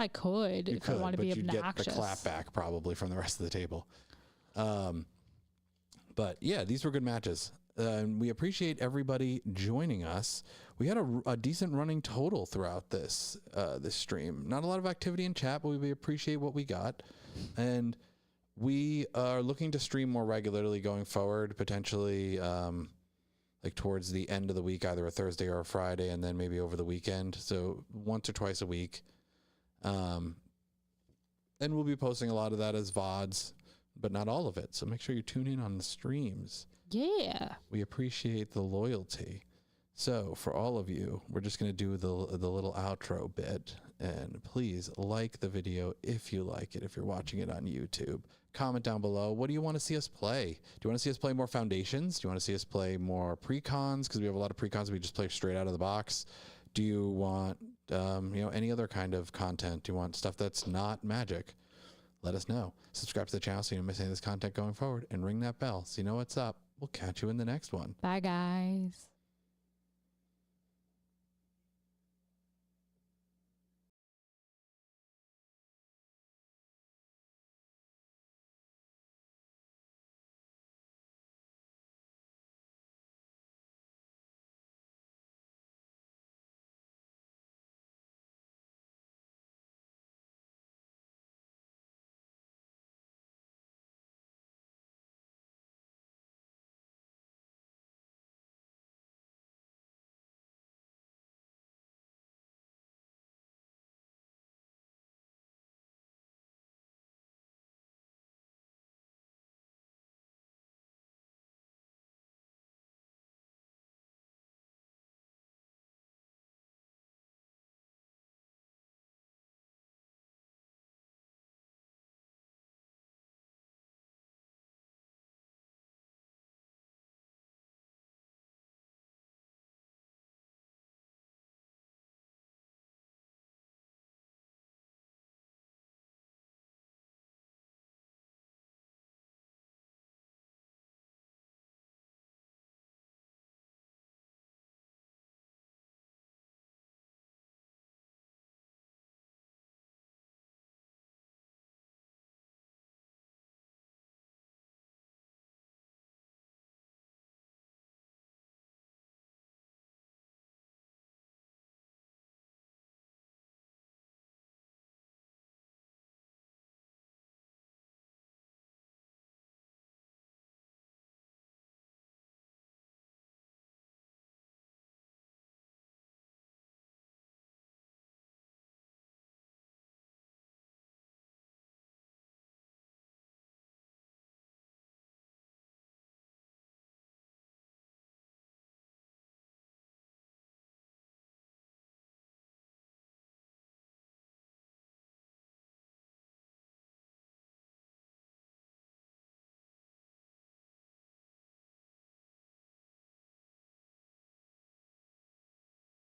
could if I want to be obnoxious. You'd get the clap back probably from the rest of the table. But yeah, these were good matches. We appreciate everybody joining us. We had a decent running total throughout this stream. Not a lot of activity in chat, but we appreciate what we got. And we are looking to stream more regularly going forward, potentially towards the end of the week, either a Thursday or a Friday, and then maybe over the weekend. So once or twice a week. And we'll be posting a lot of that as VODs, but not all of it. So make sure you tune in on the streams. Yeah. We appreciate the loyalty. So for all of you, we're just going to do the little outro bit. And please like the video if you like it, if you're watching it on YouTube. Comment down below. What do you want to see us play? Do you want to see us play more Foundations? Do you want to see us play more Precons? Because we have a lot of Precons we just play straight out of the box. Do you want any other kind of content? Do you want stuff that's not Magic? Let us know. Subscribe to the channel so you don't miss any of this content going forward, and ring that bell so you know what's up. We'll catch you in the next one. Bye, guys.